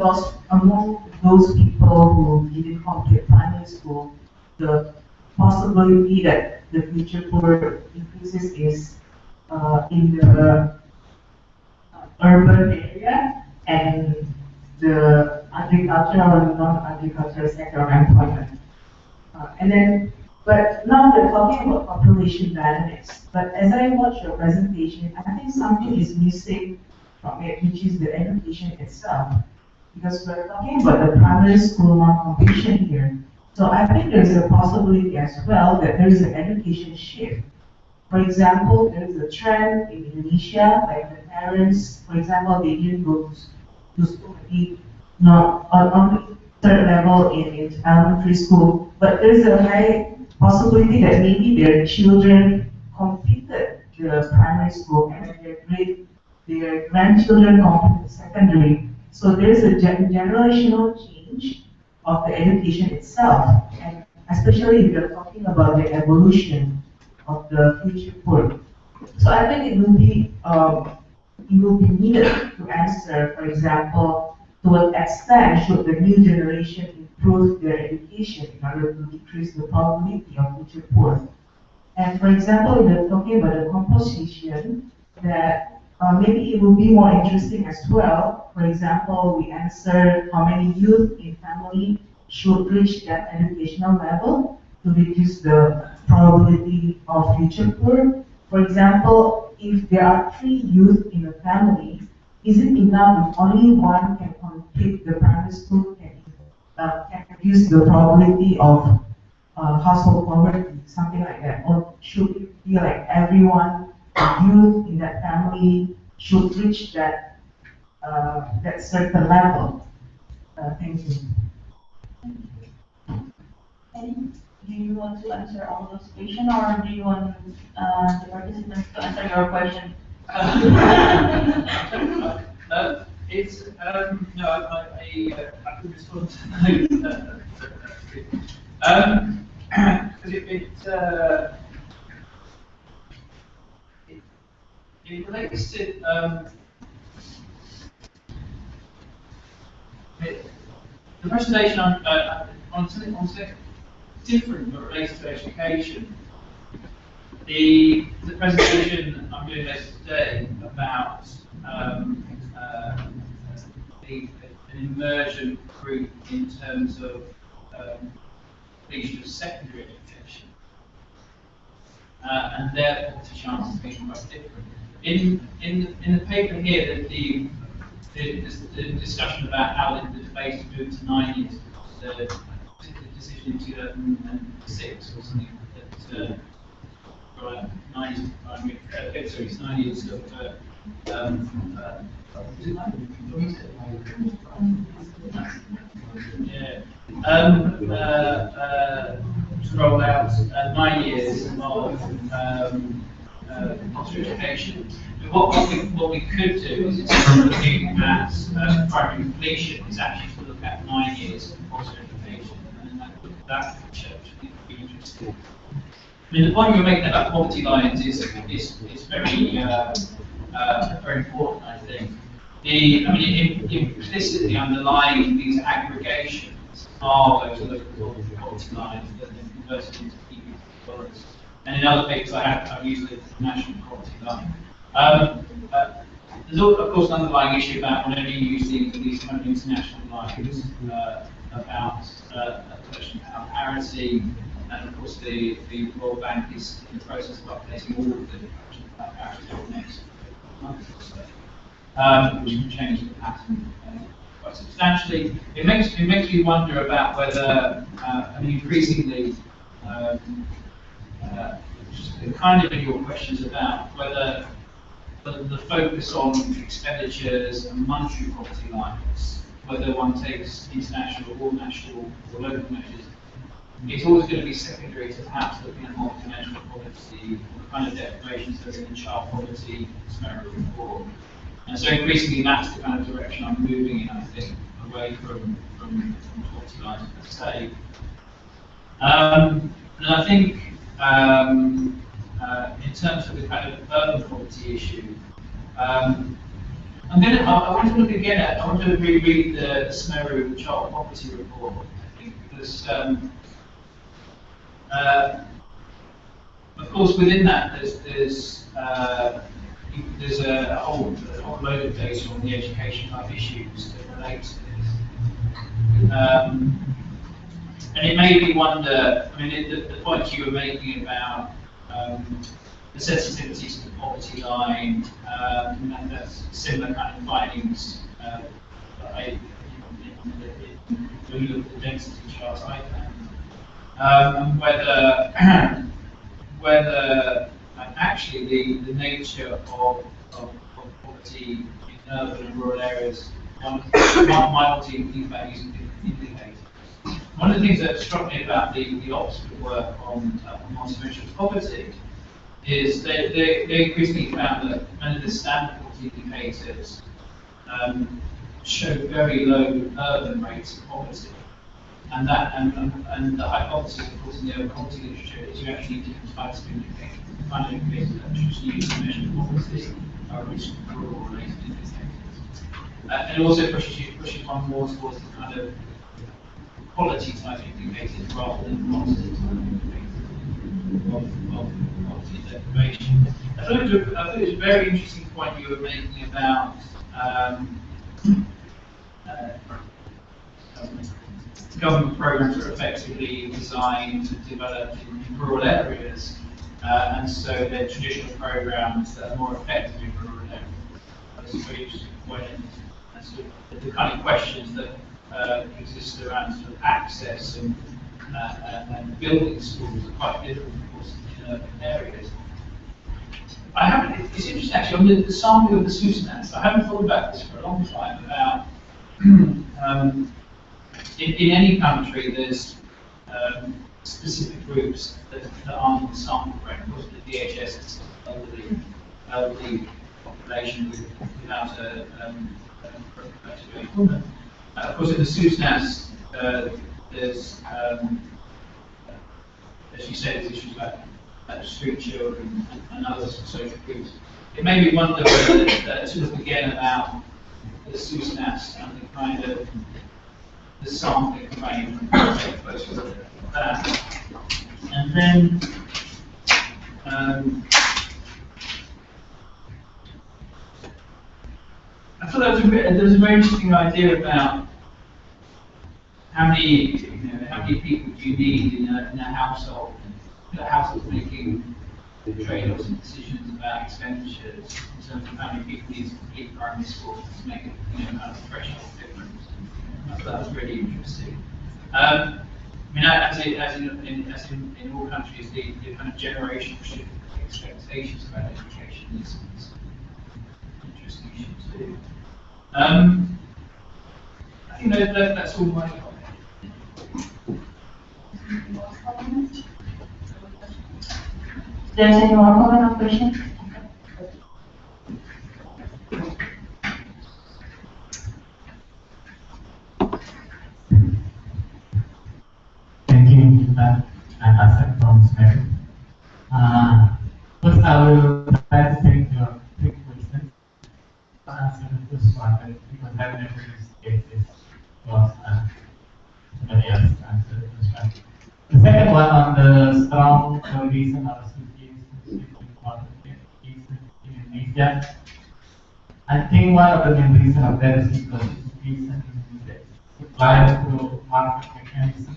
those people who didn't complete primary school, the possibility that the future poor increases is in the urban area and the agricultural and non-agricultural sector of employment. But now we're talking about population dynamics. But as I watch your presentation, I think something is missing from it, which is the education itself. Because we're talking about the primary school non-completion here. So I think there's a possibility as well that there is an education shift. For example, there is a trend in Indonesia, like the parents, for example, they didn't go to school, maybe not on third level in elementary school, but there's a high possibility that maybe their children completed the primary school and their grandchildren completed secondary. So there's a generational change of the education itself, and especially if you're talking about the evolution of the future poor. So I think it will be needed to answer, for example, to what extent should the new generation improve their education in order to decrease the probability of future poor. And for example, if you're talking about the composition, that maybe it will be more interesting as well. For example, we answer how many youth in family should reach that educational level to reduce the probability of future poor. For example, if there are 3 youth in a family, is it enough if only one can complete the primary school can reduce the probability of household poverty, something like that? Or should it be like everyone, the youth in that family, should reach that certain level? Thank you. Do you want to answer all those questions, or do you want the participants to answer your question? No, I could respond to those. It relates to the presentation on something different but related to education. The presentation I'm doing later today about an immersion group in terms of completion of secondary education, and their poverty chances being quite different. In the paper here, the discussion about how the debate moved to 9 years, the decision in 2006 or something that 9 years, sorry, it's 9 years of is it 9? To roll out 9 years of education. What we could do is, instead of looking at primary completion, is actually to look at 9 years of post education, and that would be interesting. I mean, the point you're making about poverty lines is very very important, I think. Implicitly underlying these aggregations are those local poverty lines that then converted into key dollars. And in other papers I've used the national poverty line. There's of course an underlying issue about whenever you use these kind of international lines about collection power parity, and of course the World Bank is in the process of updating all of the collection power parity over the next month or so, which can change the pattern quite substantially. It makes me wonder about whether, increasingly, kind of in your questions about whether the focus on expenditures and monetary poverty lines, whether one takes international or national or local measures, it's always going to be secondary to perhaps looking at multi-dimensional poverty, the kind of deprivations that are in child poverty, SMERU reform. And so increasingly that's the kind of direction I'm moving in, I think, away from poverty lines per se. And I think in terms of the kind of urban poverty issue. I want to look again at, I want to reread the SMERU Child Poverty Report, I think, because, of course, within that, there's a whole load of data on the education type issues that relate to this. And it made me wonder, I mean, the point you were making about the sensitivity to the poverty line, and that's similar kind of findings that when you look at the density charts I found, and whether actually the nature of poverty in urban and rural areas might think about using different indicators. One of the things that struck me about the Oxford work on multidimensional poverty is they increasingly found that many of the standard poverty indicators show very low urban rates of poverty. And the hypothesis, of course, in the urban poverty literature is you actually need different types of indicators. The kind of indicators that just used to measure poverty are rural related indicators. And it also pushes one more towards the kind of quality type indicators rather than quantity type indicators of poverty deprivation. I thought it was a very interesting point you were making about government programs are effectively designed to develop in rural areas, and so they're traditional programs that are more effective in rural areas. That's a very interesting point, and sort of the kind of questions that exist around sort of access and building schools are quite different, of course, in urban areas. It's interesting actually, on the sampling of the SUSNAS, I haven't thought about this for a long time, about in any country there's specific groups that aren't in the sample frame. Of course, the DHS is elderly population without a of course, in the SUSNAS, there's, as you said, there's issues like street children and other social groups. It made me wonder whether, to look again about the SUSNAS and the kind of the sampling frame, take a closer look at that. And then, I thought there was a very interesting idea about how many people do you need in a household, the household making trade-offs and decisions about expenditures in terms of how many people need to complete primary school to make a kind of threshold difference. I thought that was really interesting. I mean, as in all countries, the kind of generational shift in expectations about education is an interesting issue too. I think that's all my comment. If there's any more comment or question? Thank you, I'm Hassan from SMERU. First, I will try to take your quick questions. Answer the first one, because I've never used cases, because somebody else answered the first one. The second one on the strong correlation or association between education in Indonesia. I think one of the main reasons of that is because education in Indonesia is applied through market mechanism.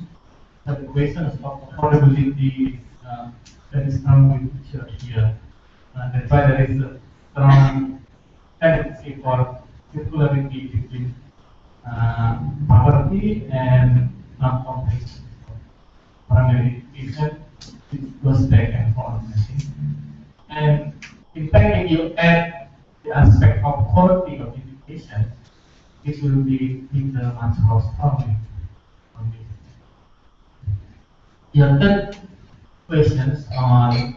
But the question of affordability is very strongly featured here. That's why there is a strong tendency for circularity between poverty and non-competition. Primary education, it goes back and forth, I think. And in fact, if you add the aspect of quality of education, it will be much more strongly on this. Your third questions on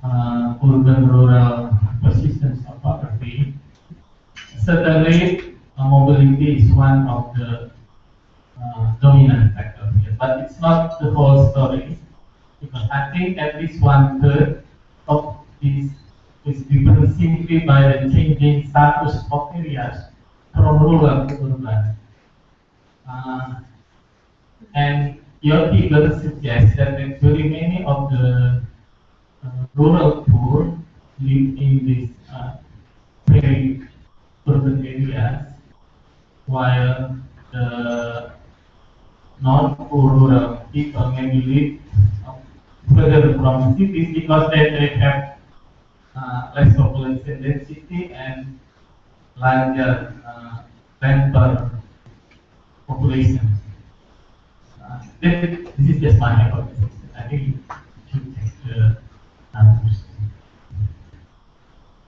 urban-rural persistence of poverty. Certainly, mobility is one of the dominant factors here, but it's not the whole story, because I think at least 1/3 of this is driven simply by the changing status of areas from rural to urban. Uh, and your figure suggests that actually many of the rural poor live in these very urban areas, while the non-rural people maybe live further from cities because they have less population density and larger land per population. This is just my hypothesis. I think you should take the answers.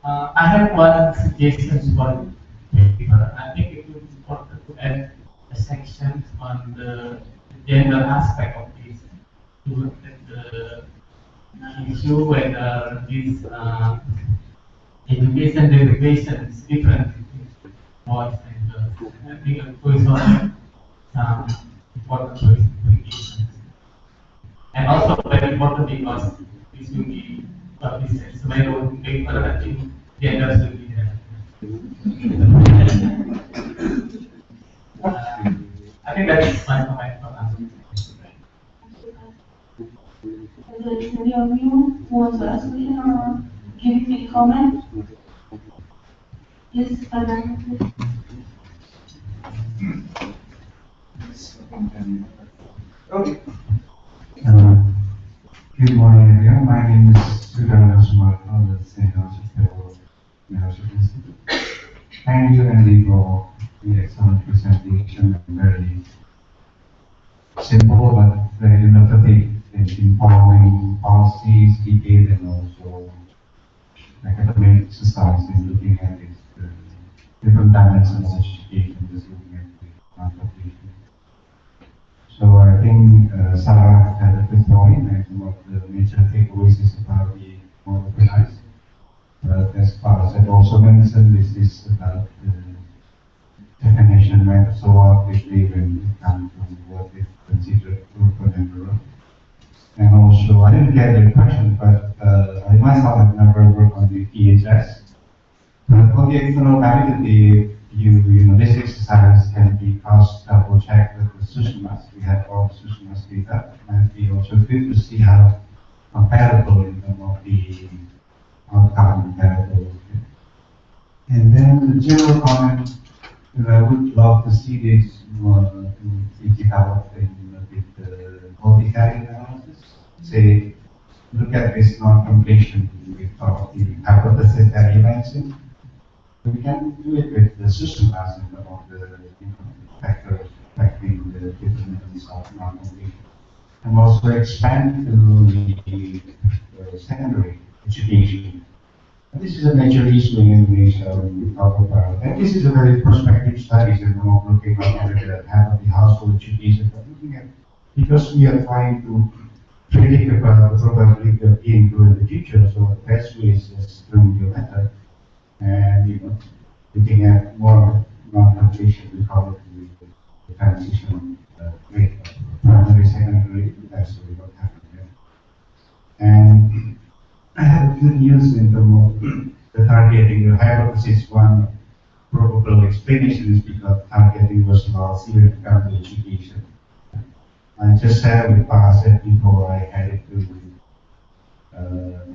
I have one suggestion for paper. I think it would be important to add a section on the gender aspect of this to look at the issue whether this education derivation is different between boys and girls. I think it goes on some important implications. And also very important because this will be published as SMERU paper. I think genders will be there. I think that is my comment for now. Is there any of you who wants to ask me or give me a comment? Yes, Anna. Okay. Good morning, everyone. My name is Sumner from the St. Institute. Thank you, Andy, for the excellent presentation and very simple but very innovative in informing policies, debate, and also academic exercise in looking at this different dimensions of education, just looking at the non-population. So I think Sarah had a good point, and some of the major takeaways is about being more organized. But as far as I also mentioned, this is about the definition matters so obviously when it comes to what is considered urban and rural. And also, I didn't get your question, but I myself have never worked on the PHS. But for the external validity, this exercise can be cross-double-checked with the SUSMAS. We have all the SUSMAS data, and we also good to see how comparable in terms of the outcome comparable. And then the general comment, I would love to see this more to be developed in with the multi-carrier analysis. Say, look at this non-completion with the hypothesis that you mentioned. We can do it with the system as in of the factors affecting the determinants of non-completion. And also expand to the secondary education. And this is a major issue in Indonesia when we talk about, and this is a very prospective study, so we're not looking at half of the household education, but looking at, because we are trying to predict about the probability of being good in the future, so the best way is just doing your method. And looking at more non-completion, we call it the transition rate, primary, secondary, that's what we don't have there. And I have good news in terms of the targeting. The hypothesis one probable explanation is because targeting was lost here in family education. I just said with Pak before I headed to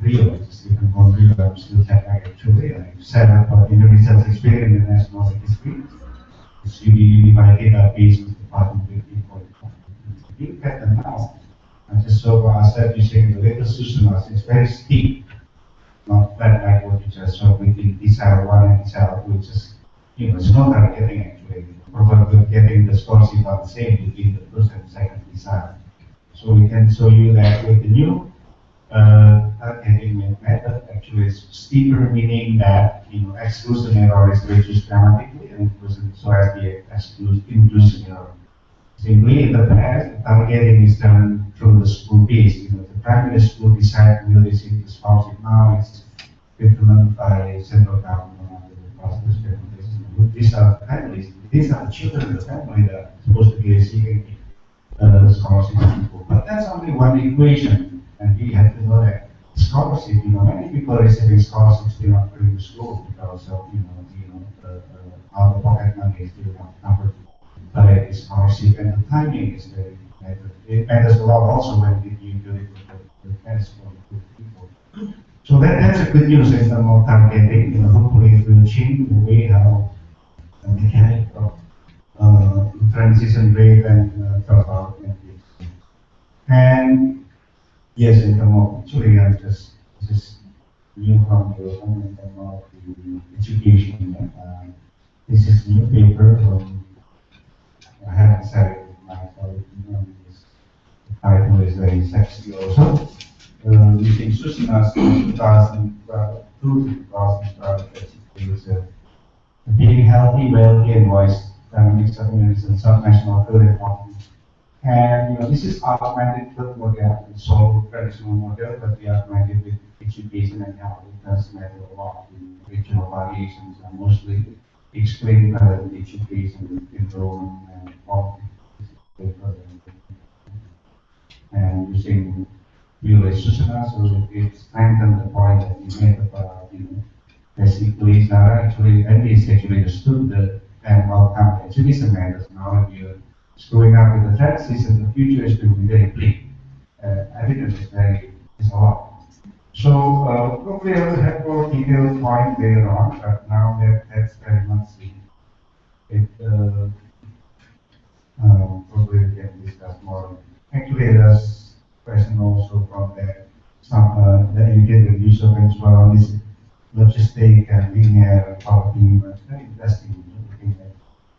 Rio, even from Rio, I'm still back actually. I set up in the research experience in national history. It's really by database with the Department of Information. If you look at them now, I just saw what I said using the latest system, it's very steep, not flat like what you just saw between desire 1 and desire 2, which is, it's not targeting actually. Probably getting the scores about the same between the first and second desire. So we can show you that with the new targeting method actually is steeper, meaning that exclusion error is reduced dramatically, and inclusion so as the inclusion error. Simply in the past, targeting is done through the school base. The primary school decide will receive the scholarship. Now it's determined by central government under the process. These are families. These are the children of the family that are supposed to be receiving the scholarship. But that's only one equation, and we have to know that scholarship scholarship, many people receiving scholarships still not going to school because of, out of pocket money is still not covered by the scholarship, and the timing is very matters. It matters a lot also when you do it with the parents for people. So that's a good news in terms of targeting. Hopefully it will change the way how the mechanic of transition rate and dropout and this. And yes, in terms of actually, I just new from your own in terms of the education. This is new paper from I haven't said it myself. This title is very sexy also. Using Susana's 2012 to 2012 is being healthy, wealthy, and wise dynamic settlements and subnational very important. And this is augmented with model, it's all traditional model, but we augmented with education and health. It does matter a lot in regional variations and mostly explained in education, enrollment, and quality. And using village Susana, so it strengthened the point that you made about, basically, Sarah actually, at least actually understood the animal company. Actually, it's a matter now if you're screwing up with the transition, the future is going to be very bleak. Evidence is a lot. So, probably I will have more detailed point later on, but now that's very much it. Probably we can discuss more. Actually, there's question also from that some that you did the use of as well on this logistic and linear property. It's very interesting looking at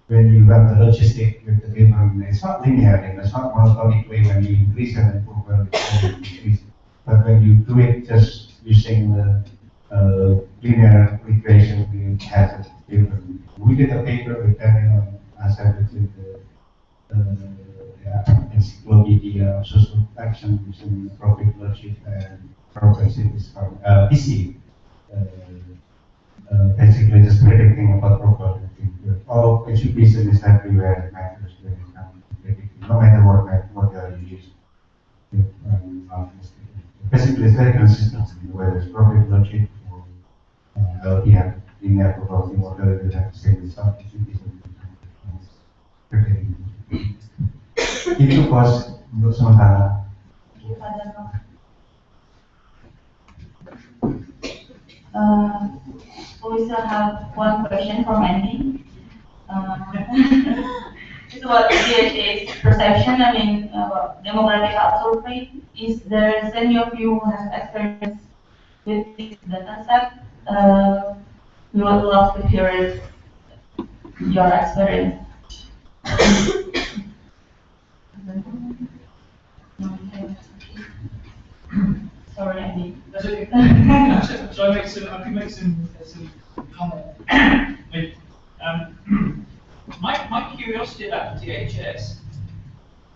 when you run the logistic with the delivery. It's not linear, it's not monotonic way when you increase and improve when you decrease. But when you do it just using the linear equation, it has a different. We did a paper with Daniel and I with the encyclopedia social action using profit logic and progressive from PC. Basically just predicting about probability. All education is everywhere, it matters when it comes to predicting, no matter what you use. Basically it's very consistent, whether it's profit logic or LPM, linear probability model, you have to say the stuff education. Itu bos untuk sementara. So we still have one question from Andy. It's about DHA's perception, about demographic household rate. Is there any of you who has experience with this data set? We would love to hear your experience. Sorry, Andy. That's okay. So I can make some comment. My curiosity about the DHS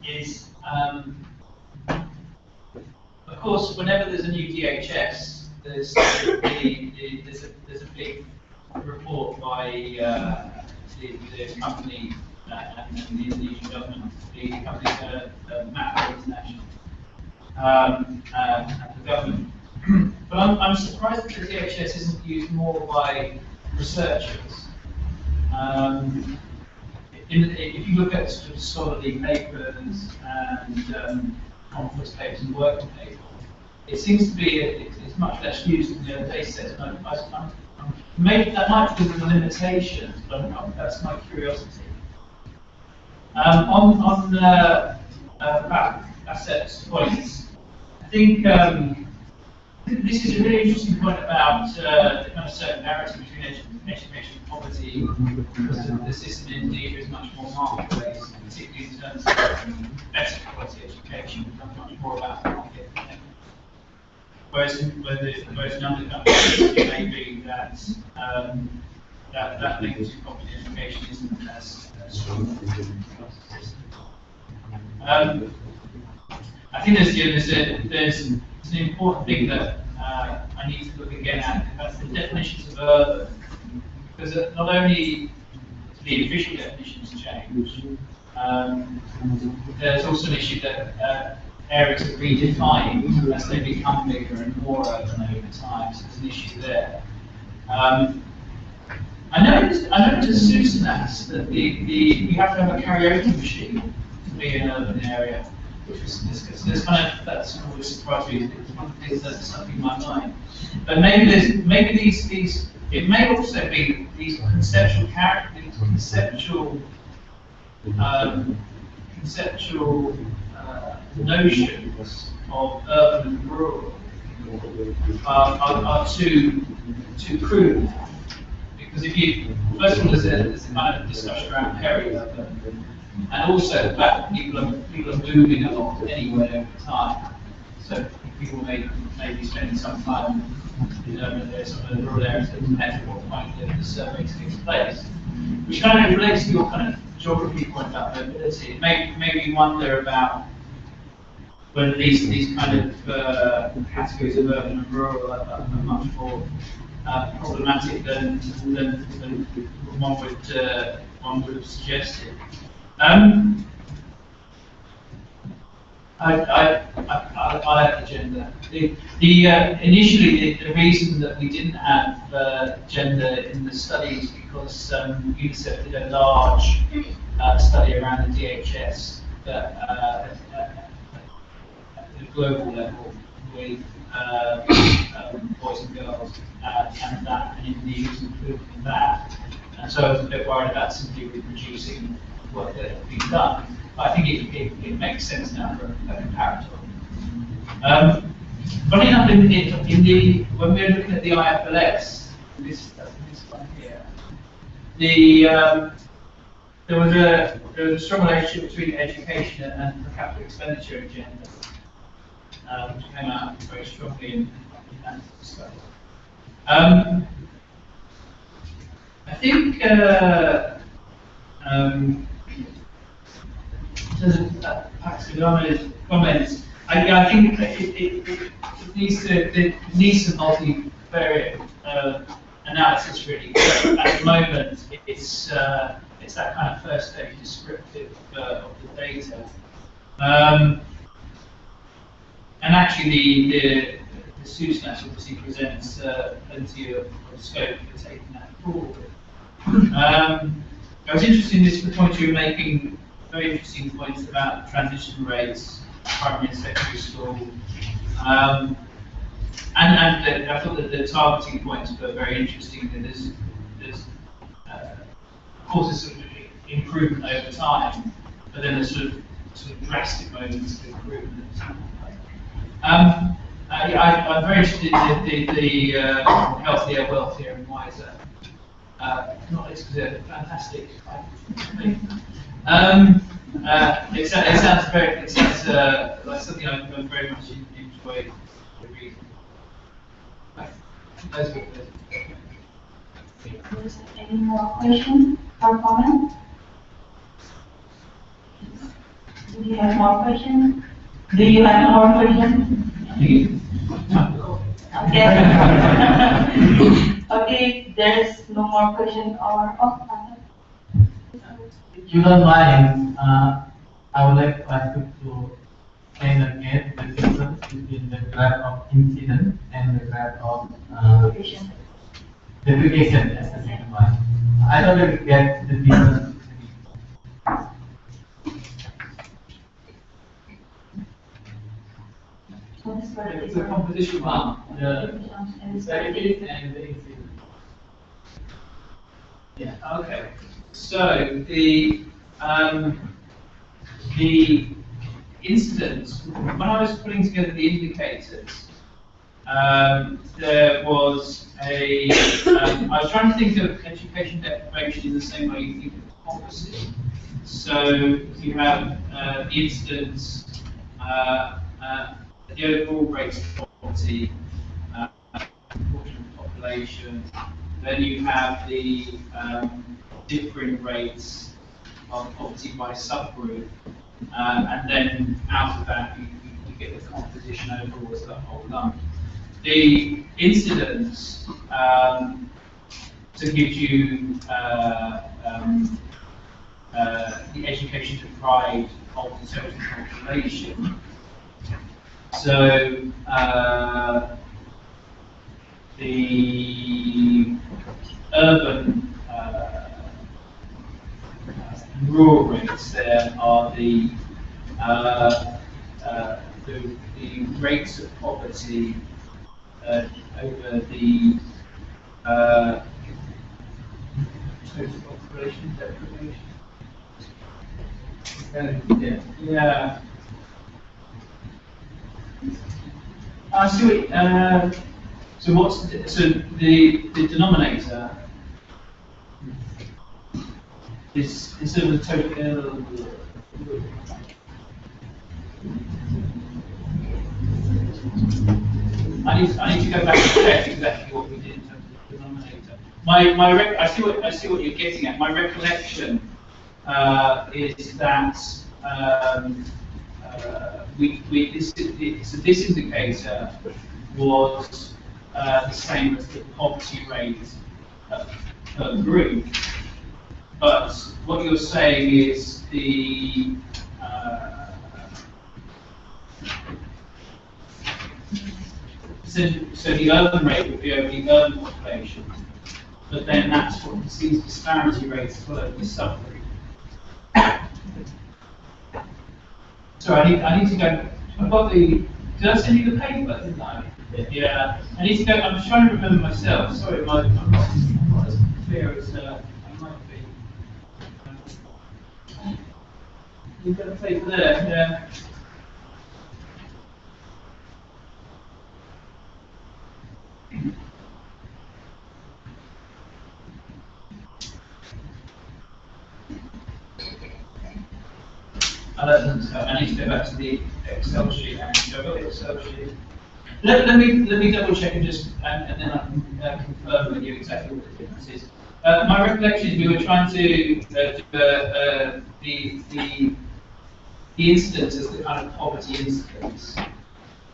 is, of course, whenever there's a new DHS, there's a big report by the company and the Indonesian government. The company's Map International and the government. But I'm surprised that the DHS isn't used more by researchers. If you look at sort of scholarly papers and conference papers and working papers, it seems to be it's much less used than the other data sets. Maybe that might be the limitations, but that's my curiosity. On back assets points, I think this is a really interesting point about the kind of certain narrative between education and poverty, because the system in Indonesia is much more market-based, particularly in terms of better quality education, becomes much more about market. Whereas in other countries, it may be that that link to quality education isn't as strong. I think there's an important thing that I need to look again at, and that's the definitions of urban. Because not only the official definitions change, there's also an issue that areas are redefined as they become bigger and more urban over time, so there's an issue there. I noticed Susanas that you have to have a karaoke machine to be in an urban area, which was discussed. There's that's always surprised me. It's one of the things that's stuck in my mind. But maybe these it may also be these conceptual notions of urban and rural are too crude. Because first of all, there's a kind of discussion around peri-urban, and also the fact that people are moving a lot anywhere over time. So people may be spending some time in urban areas, some of the rural areas, that depends on what point the survey takes place. Which kind of relates to your kind of geography point about mobility. It made me wonder about whether these kind of categories of urban and rural are much more problematic than one would have suggested. I like the gender. Initially, the reason that we didn't have gender in the study is because UNICEF did a large study around the DHS at the global level with boys and girls, and India was included in that. And so I was a bit worried about simply reproducing work that had been done. But I think it makes sense now for a comparator. Funny enough, when we were looking at the IFLS, this one here, there was a strong relationship between education and per capita expenditure and gender, which came out very strongly in that study. I think in terms of Paxigama's comments, I think it needs some multivariate analysis really. At the moment, it's that kind of first stage descriptive of the data. And actually, the Susanas obviously presents plenty of scope for taking that forward. I was interested in this point you were making, very interesting points about transition rates, primary and secondary school. And I thought that the targeting points were very interesting. That there's of course, a sort of improvement over time, but then there's sort of drastic moments of improvement. I'm very interested in the healthier, wealthier, and wiser. Not least because they're fantastic. It sounds like something I very much enjoy reading. Any more questions or comments? Do you have more questions? Do you have more questions? Okay. Okay, there's no more question or If you don't mind, I would like to ask you to explain again the difference between the graph of incidence and the graph of depreciation as the second one. I don't really get the difference. It's a composition one, the benefit and the incident. Yeah, okay. So the incidents, when I was putting together the indicators, there was I was trying to think of education deprivation in the same way you think of democracy. So you have the incidents, the overall rates of poverty, proportion of population. Then you have the differing rates of poverty by subgroup, and then out of that you get the composition overall as the whole lump. The incidence to give you the education deprived of the total population So the urban rural rates there are the rates of poverty over the total population deprivation. Yeah. I see what, so what's the denominator is instead of the total. I need to go back and check exactly what we did in terms of the denominator. I see what you're getting at. My recollection is that this indicator was the same as the poverty rate per group, but what you're saying is the so the urban rate would be over the urban population, but then that's what these disparity rates follow the subgroup. So I need to go. I've got the. Did I send you the paper? Didn't I? Yeah. I need to go. I'm just trying to remember myself. Sorry, I'm not as clear as I might be. You've got the paper there. Yeah. I need to go back to the Excel sheet and show the Excel sheet. Let me double check and just and then I can confirm with you exactly what the difference is. My recollection is we were trying to do the incidence as the kind of poverty incidence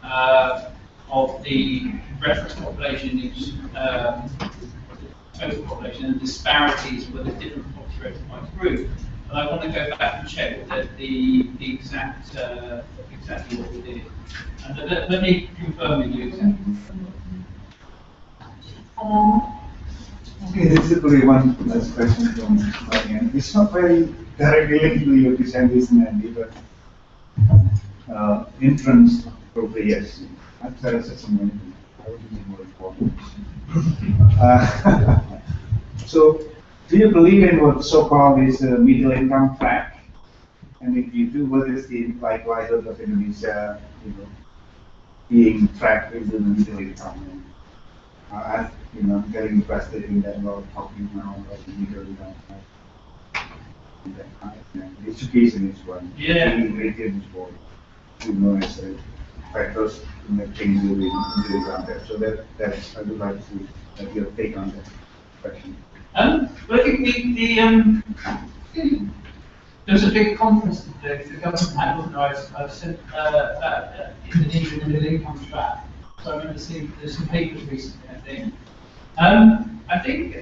of the reference population in each total population, and disparities were the different poverty rates by group. And I want to go back and check the exact exactly what we did. And let me confirm with you exactly. Okay, this is probably one last question from my end. It's not very directly linked to your design business, but entrance probably yes. After assessment, I would be more important. So, do you believe in what so-called is a middle income track? And if you do, what is the implied likelihood of Indonesia, being tracked into the middle income? I'm getting interested in that. We're talking now about the middle income. Education is one. Yeah. Religion is one. As factors to make things really around that. So that's I would like to have your take on that question. Well, I think there was a big conference that the government had organised. I've sent that Indonesia middle income track. So I remember seeing there's some papers recently, I think. I think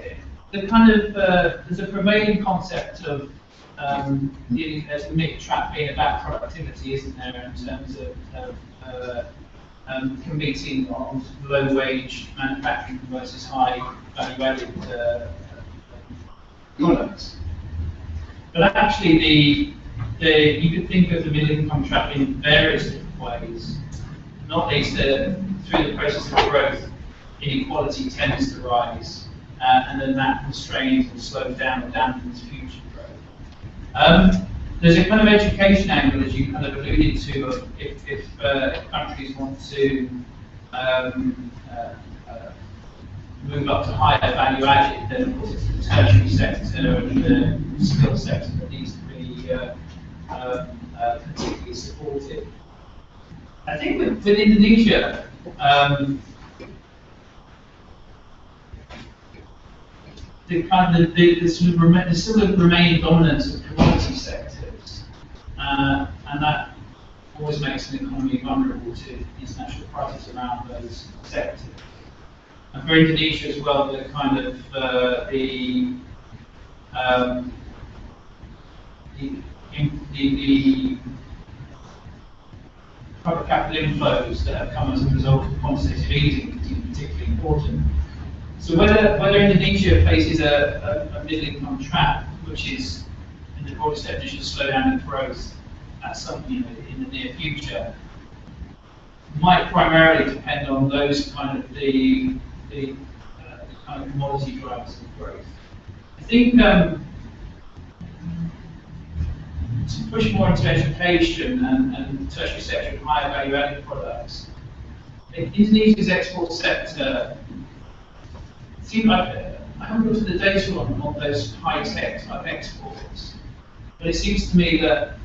the kind of there's a prevailing concept of as a mid track being about productivity, isn't there, in terms of competing on low wage manufacturing versus high value added products. But actually, you could think of the middle income trap in various different ways. Not least through the process of growth, inequality tends to rise, and then that constrains or slows down or dampens future growth. There's a kind of education angle, as you kind of alluded to, of if countries want to move up to higher value added, then of course it's the tertiary sector and the skill sector that needs to be particularly supported. I think with Indonesia, there's still a remaining dominance of commodity sectors, and that always makes an economy vulnerable to international prices around those sectors. And for Indonesia as well, the kind of the private capital inflows that have come as a result of quantitative easing is particularly important. So whether Indonesia faces a middle income trap, which is in the broadest definition slowdown in growth at some in the near future, might primarily depend on those kind of the kind of commodity drivers of growth. I think to push more into education and tertiary sector and higher value added products, Indonesia's export sector seems like I haven't looked at the data on those high tech type exports, but it seems to me that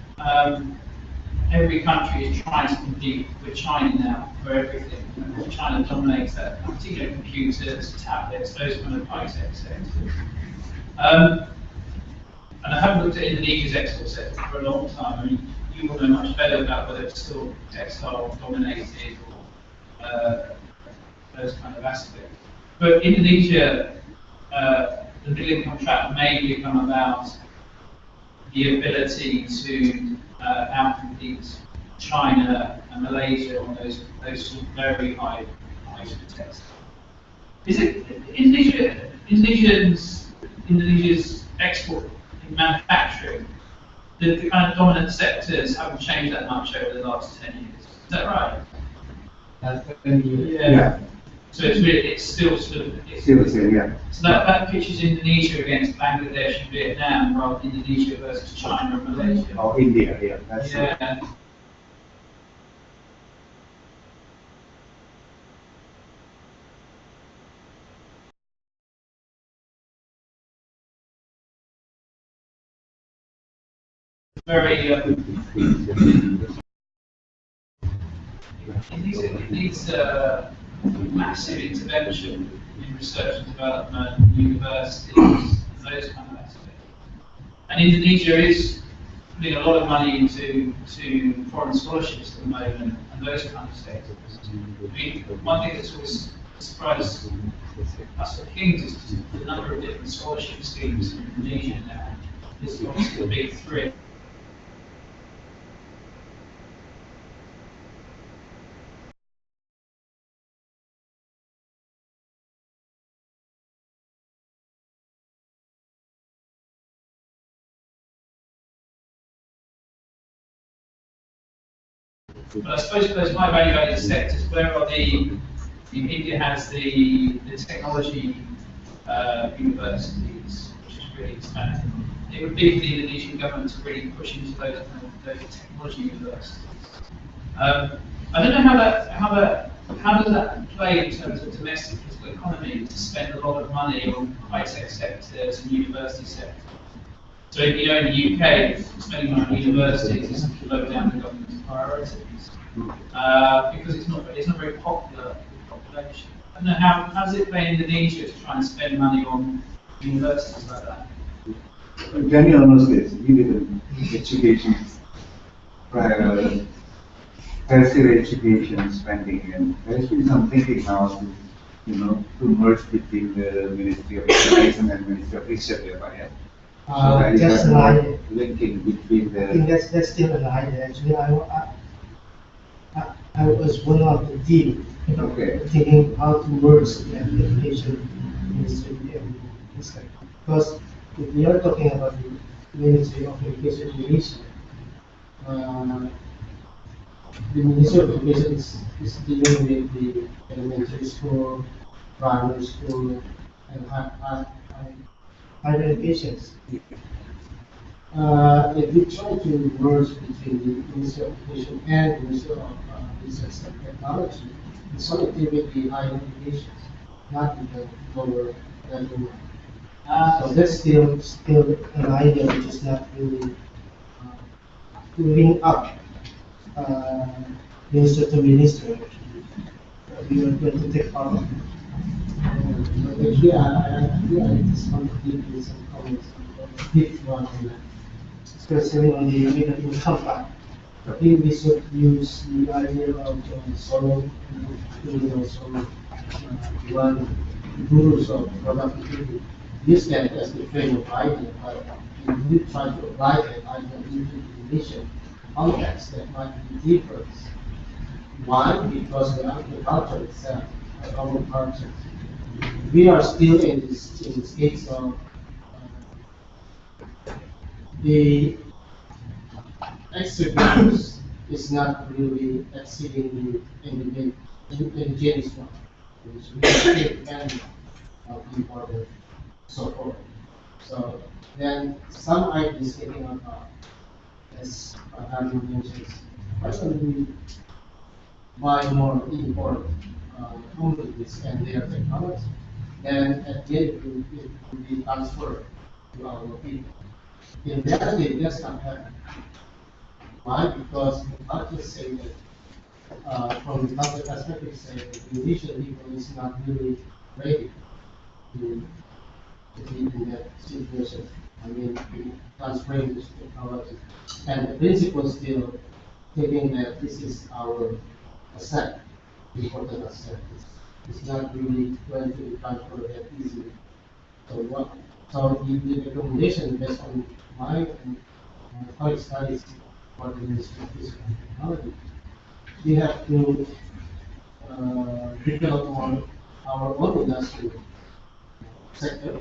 every country is trying to compete with China now for everything. China dominates that, particularly computers, tablets, those kind of high tech sectors. And I haven't looked at Indonesia's export sector for a long time. I mean, you will know much better about whether it's still textile dominated or those kind of aspects. But Indonesia, the middle income trap may become about the ability to outcompete China and Malaysia on those very high textiles. Is it Indonesia's export in manufacturing? The kind of dominant sectors haven't changed that much over the last 10 years. Is that right? Yeah. So it's still sort of Still the same, yeah. So that pitches Indonesia against Bangladesh and Vietnam rather than Indonesia versus China and Malaysia. Or India, yeah. That's it. Yeah. Very it needs massive intervention in research and development, universities, those kind of aspects. And Indonesia is putting a lot of money into foreign scholarships at the moment and those kind of sectors. I mean, one thing that's always surprised us at Kings is the number of different scholarship schemes in Indonesia now. This is obviously a big threat. But I suppose for those high value added sectors, where are India has the technology universities, which is really expanding. It would be for the Indonesian government to really push into those technology universities. I don't know how does that play in terms of domestic political economy to spend a lot of money on high tech sectors and university sectors. So in the UK, spending money on universities is low down the government's priorities because it's not very popular with the population. I don't know how does it play in Indonesia to try and spend money on universities like that? Can you honestly, we did an education, tertiary education spending, and there's been some thinking now to merge between the Ministry of Education and Ministry of Research, Raya. So that That's is an idea. linking between I think the. that's still an idea. Actually, I was one of the team thinking how to merge the education ministry and this like, because if we are talking about the Ministry of Education in Indonesia, the Ministry of Education is dealing with the elementary school, primary school, and higher education. If we try to merge between the Ministry of Education and the Ministry of Research and Technology, it's only with the higher education, not with the lower level. So that's still an idea which is not really moving up minister to minister. We are going to take part of it. But actually, I just want to give you some comments on the fifth one, especially on the middle income part. I think we should use the idea of solo, one gurus of productivity. Use that as the frame of idea, but if we try to apply that idea into the Indonesian context, that might be different. Why? Because the agriculture itself, our culture, we are still in this case of the extracurriculars is not really exceeding the indigenous one, which we are still dependent on imported so forth. So then some ideas getting on as Andrew mentions, why don't we buy more import commodities and their technology? Then at the end it will be transferred to our people. In reality, that's not happening. Why? Because we can't just say that from the public perspective, say that the Indonesian people is not really ready to be in that situation. I mean, to transfer this technology. And the principle still thinking that this is our asset, important asset. It's not really going to be transferred that easily. So what? So the recommendation based on my and my colleagues' studies for the Ministry of Physical Technology, we have to develop on our own industrial sector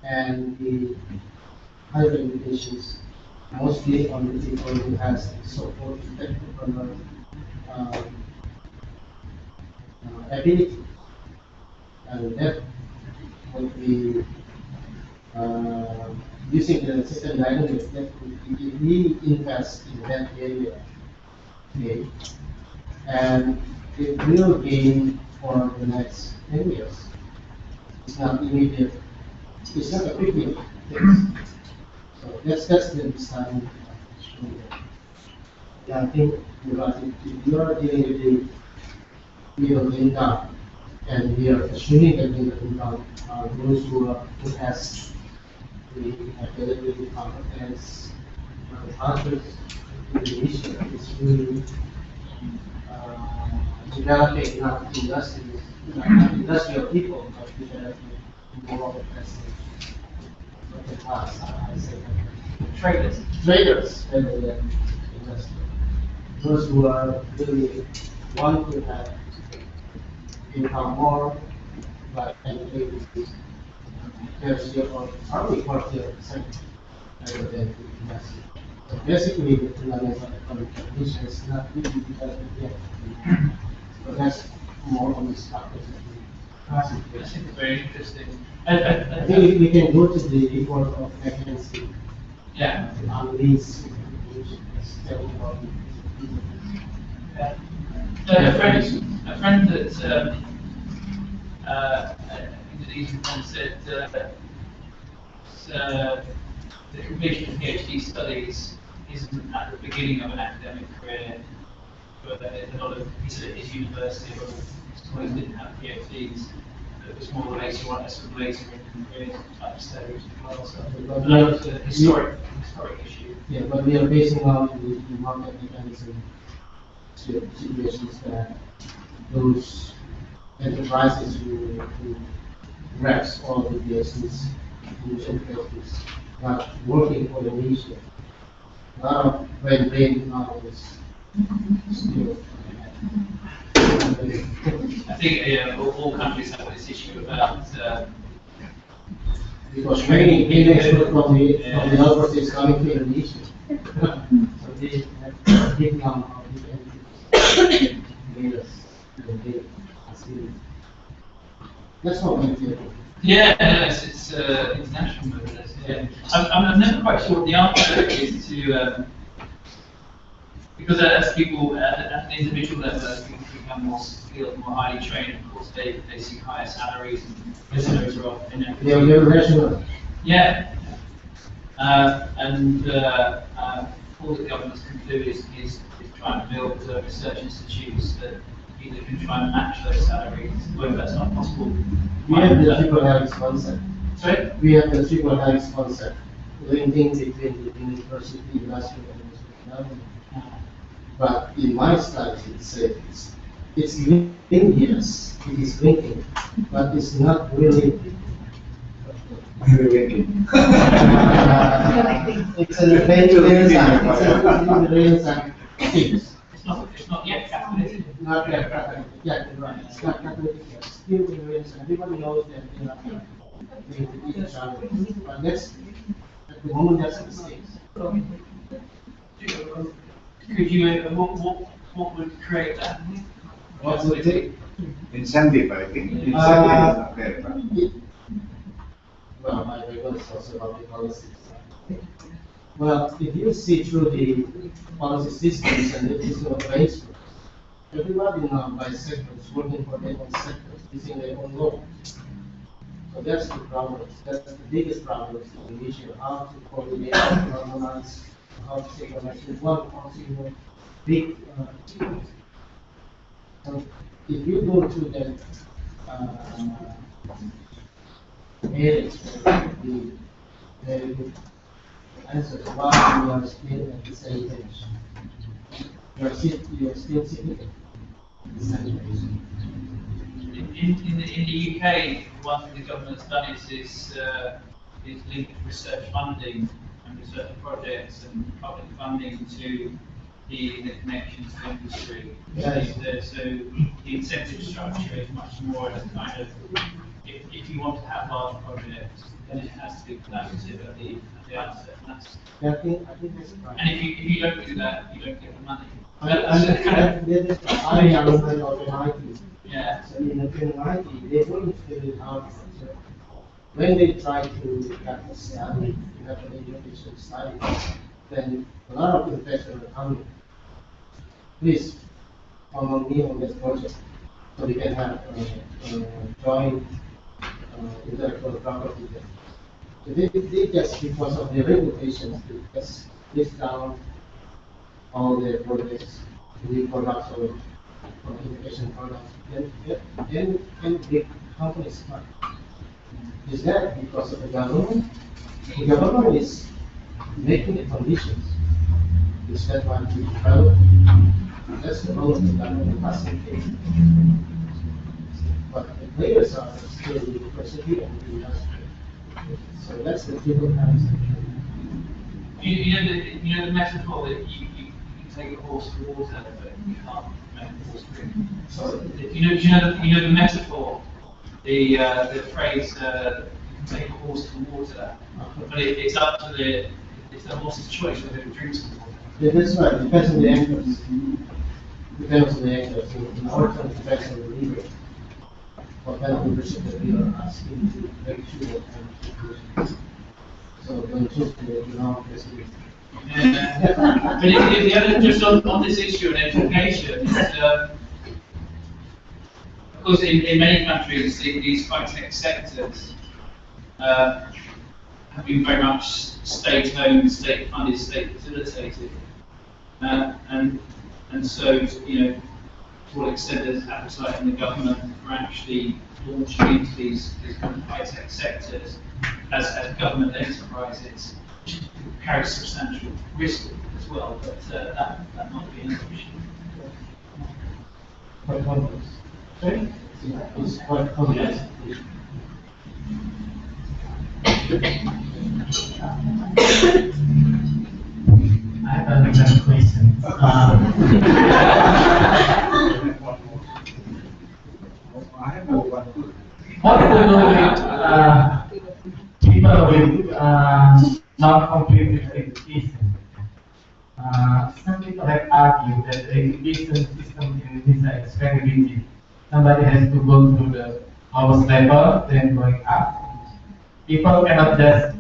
and the higher educations, mostly on the people who has so-called technical ability, and that would be using the system dynamics that if we invest in that area, okay, and it will gain for the next 10 years. It's not immediate, it's not a quick fix. So that's the design. Yeah, I think because if you are dealing with the middle income, and we are assuming that middle income are those who has the ability to competence, manufacturers, Indonesia is really developing not industries, not industrial people, but developing more of the class, I say Traders. traders rather than industry. Those who are really want to have income more, but and tertiary or early quartile sector rather than the industry. So basically, the fundamental economic condition is not really developed yet. So that's more on the structure. I think it's very interesting. I think we can go to the report of McKinsey. Yeah. On these telling about A friend that Indonesian friend said the completion of PhD studies isn't at the beginning of an academic career, but a lot of his university, a lot of his colleagues didn't have PhDs. It was more later on, sort of later in the career type stage as well. So it's a historic issue. yeah, but we are basing on the market mechanism situations that those enterprises who grasp all the PhDs, Indonesian PhDs, not working for the nation. A lot of red brain knowledge still. I think all countries have this issue about because training expert from the overseas coming to Indonesia. So they have big number of different leaders and they assume. That's what we do. yeah, it's international movement. Yeah. I'm never quite sure what the answer is to because as people at an individual level, as people become more skilled, more highly trained, of course they see higher salaries and salaries are often Yeah, we are rational. Yeah. And all the government's conclude is trying to build research institutes that either can try and match those salaries, whether that's not possible. We have the triple helix concept. Sorry? We have the triple helix concept, linking between the university, industry, and government. But in my studies, it says it's linking, yes, it is linking, but it's not really. It's a real science. It's a real science. It's not It's not yet catalytic. Not yet catalytic, yeah, you're right, it's not catalytic yet. Still ignorance, everybody knows that they are going to be challenged, but that's, at the moment, that's the stakes. Could you, what would create that? What would take? Incentive, I think. Incentive is not there, but Well, my record is also about the policies. Well, if you see through the policy systems and the system of arrangements, everybody now by sectors working for their own sectors, using their own law. So that's the problem. That's the biggest problem in the issue, how to coordinate, how to harmonize, how to take action, one possible big issues. So if you go to that areas, the very good answer why we are still at the same age. You are still sitting at the same age. In the UK, one thing the government has done is linked research funding and research projects and public funding to the connections to industry. Yes. So the incentive structure is much more as kind of, if you want to have large projects, then it has to be collaborative at the outset. I think that's right. And if you don't do that, you don't get the money. That's I am of MIT. Yeah. So in MIT, they don't figure it out. So when they try to have a study, to have an education study, then a lot of investors are coming. Please come on me on this project, so we can have joint intellectual property there. So they just, because of the regulations, they just discount all the projects, new products or education products, and big companies come. Is that because of the government? The government is making the conditions. Is that why we develop? That's the role of the government facilitating. But the players are still the university and the industry. So that's the people You know the metaphor that you can take a horse to water, but you can't make a horse drink. So You know the metaphor, the phrase you can take a horse to water, but it's up to the horse's choice whether it drinks the water. yeah, that's right. Depends on the anchors. Depends on the anchors. In our terms, depends on the leader. What kind of leadership that we are asking to make sure that so don't choose the wrong person. But the other, just on this issue of education, is, of course, in many countries, these high-tech sectors have been very much state-owned, state-funded, state-facilitated, and so, you know, to what extent there's appetite in the government for actually launching into these kind of high-tech sectors as government enterprises carry substantial risk as well, but that might be another issue. Quite complex. Sorry? It's quite complex. I have another question. What to do with people with non-completed education? Some people have argued that the education system in Indonesia is very rigid. Somebody has to go through the lowest level, then going up. People cannot just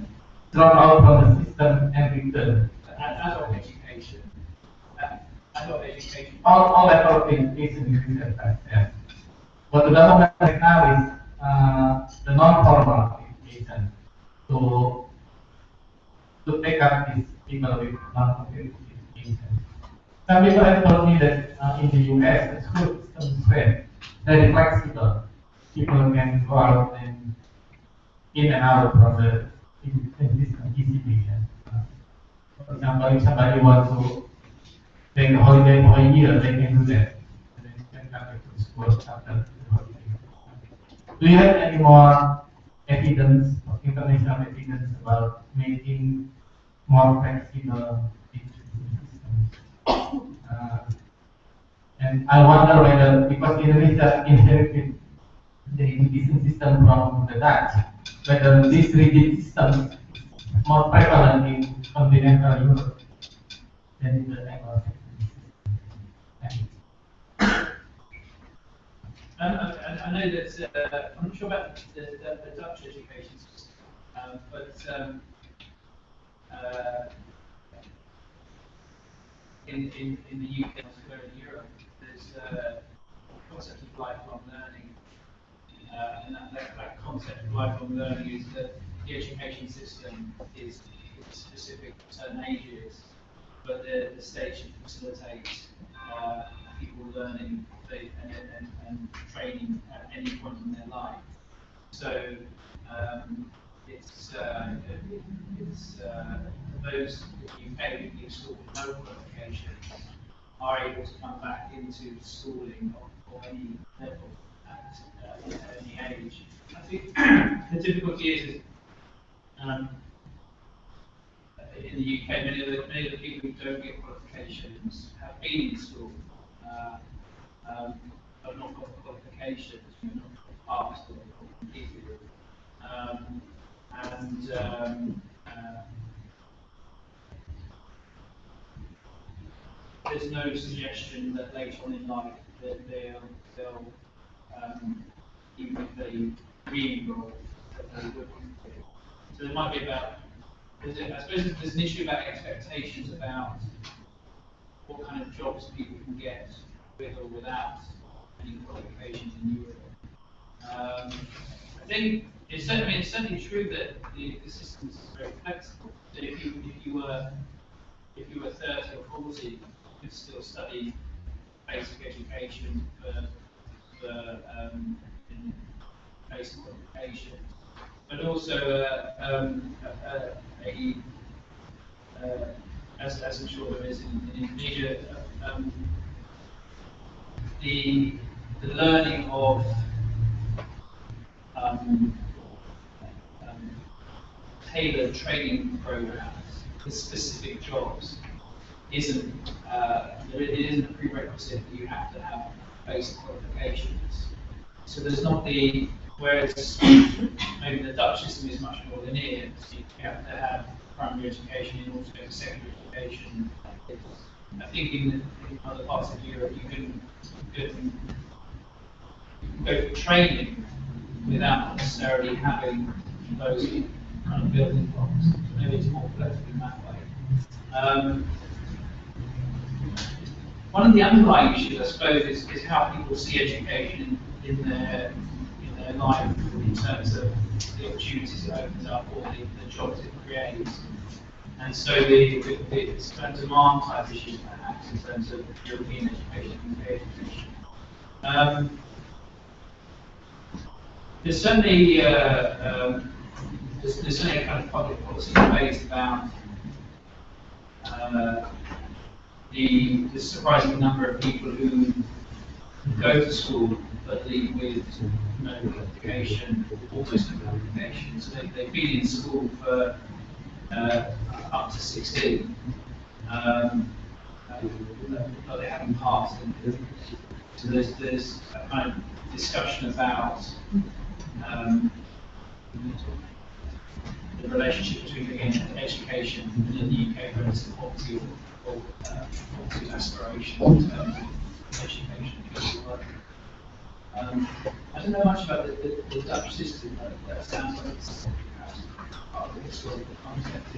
drop out from the system and return. Adult education. Adult education. All level of education in Indonesia. Yes. What the government right now is the non-formal education to take up these people with non-formal education. Some people have told me that in the US, the school system is very flexible. People can go out and in and out from the system easily. For example, if somebody wants to take a holiday for a year, they can do that. And then you can come back to school after the holiday. Do you have any more evidence or international evidence about making more flexible education systems? And I wonder whether, because Indonesia inherited the education system from the Dutch, whether this rigid system is more prevalent in continental Europe than in the Anglo-Saxon system. I know that I'm not sure about the Dutch education system, but in the UK and elsewhere in Europe, there's a concept of lifelong learning, and that concept of lifelong learning is that the education system is specific to certain ages, but the state should facilitate people learning and training at any point in their life. So it's those in the UK who leave school with no qualifications are able to come back into schooling of any level at any age. I think the difficulty is in the UK, many of the people who don't get qualifications have been in school, but not got the qualifications, not passed or completed. There's no suggestion that later on in life that they'll even if they re-enroll, that they would complete. So there might be about, I suppose there's an issue about expectations about what kind of jobs people can get with or without any qualifications in Europe. I think it's certainly true that the system is very flexible. So if you were 30 or 40, you could still study basic education for basic qualifications, but also as I'm sure there is in Indonesia, the learning of tailored training programs for specific jobs isn't it isn't a prerequisite that you have to have basic qualifications. So there's not the, whereas maybe the Dutch system is much more linear. So you have to have primary education and also secondary education. I think in other parts of Europe you can go for training without necessarily having those kind of building blocks. So maybe it's more flexible in that way. One of the underlying issues, I suppose, is how people see education in their life in terms of the opportunities it opens up or the jobs it creates. And so it's kind of demand type issues perhaps in terms of European education and UK education. There's certainly there's certainly a kind of public policy debate about the surprising number of people who go to school but leave with no qualification, almost no qualification. So they've been in school for up to 16, but they haven't passed. So there's a kind of discussion about the relationship between education in the UK versus poverty or poverty aspiration in terms of education. I don't know much about the Dutch system, but that sounds like it's perhaps part of the historical context.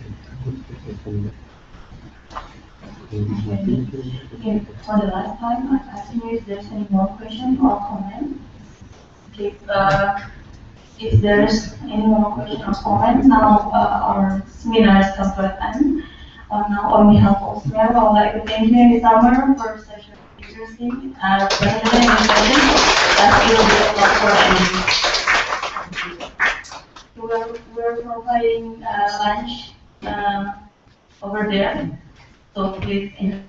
Okay, for the last time, I'm asking you if there's any more question or comment. Okay, if there's any more question or comment, now our seminar is come to an end. Now, on behalf of SMERU, I would like to thank you in the summer for such an interesting and presentation that will be for any. We're providing lunch over there, so please enjoy.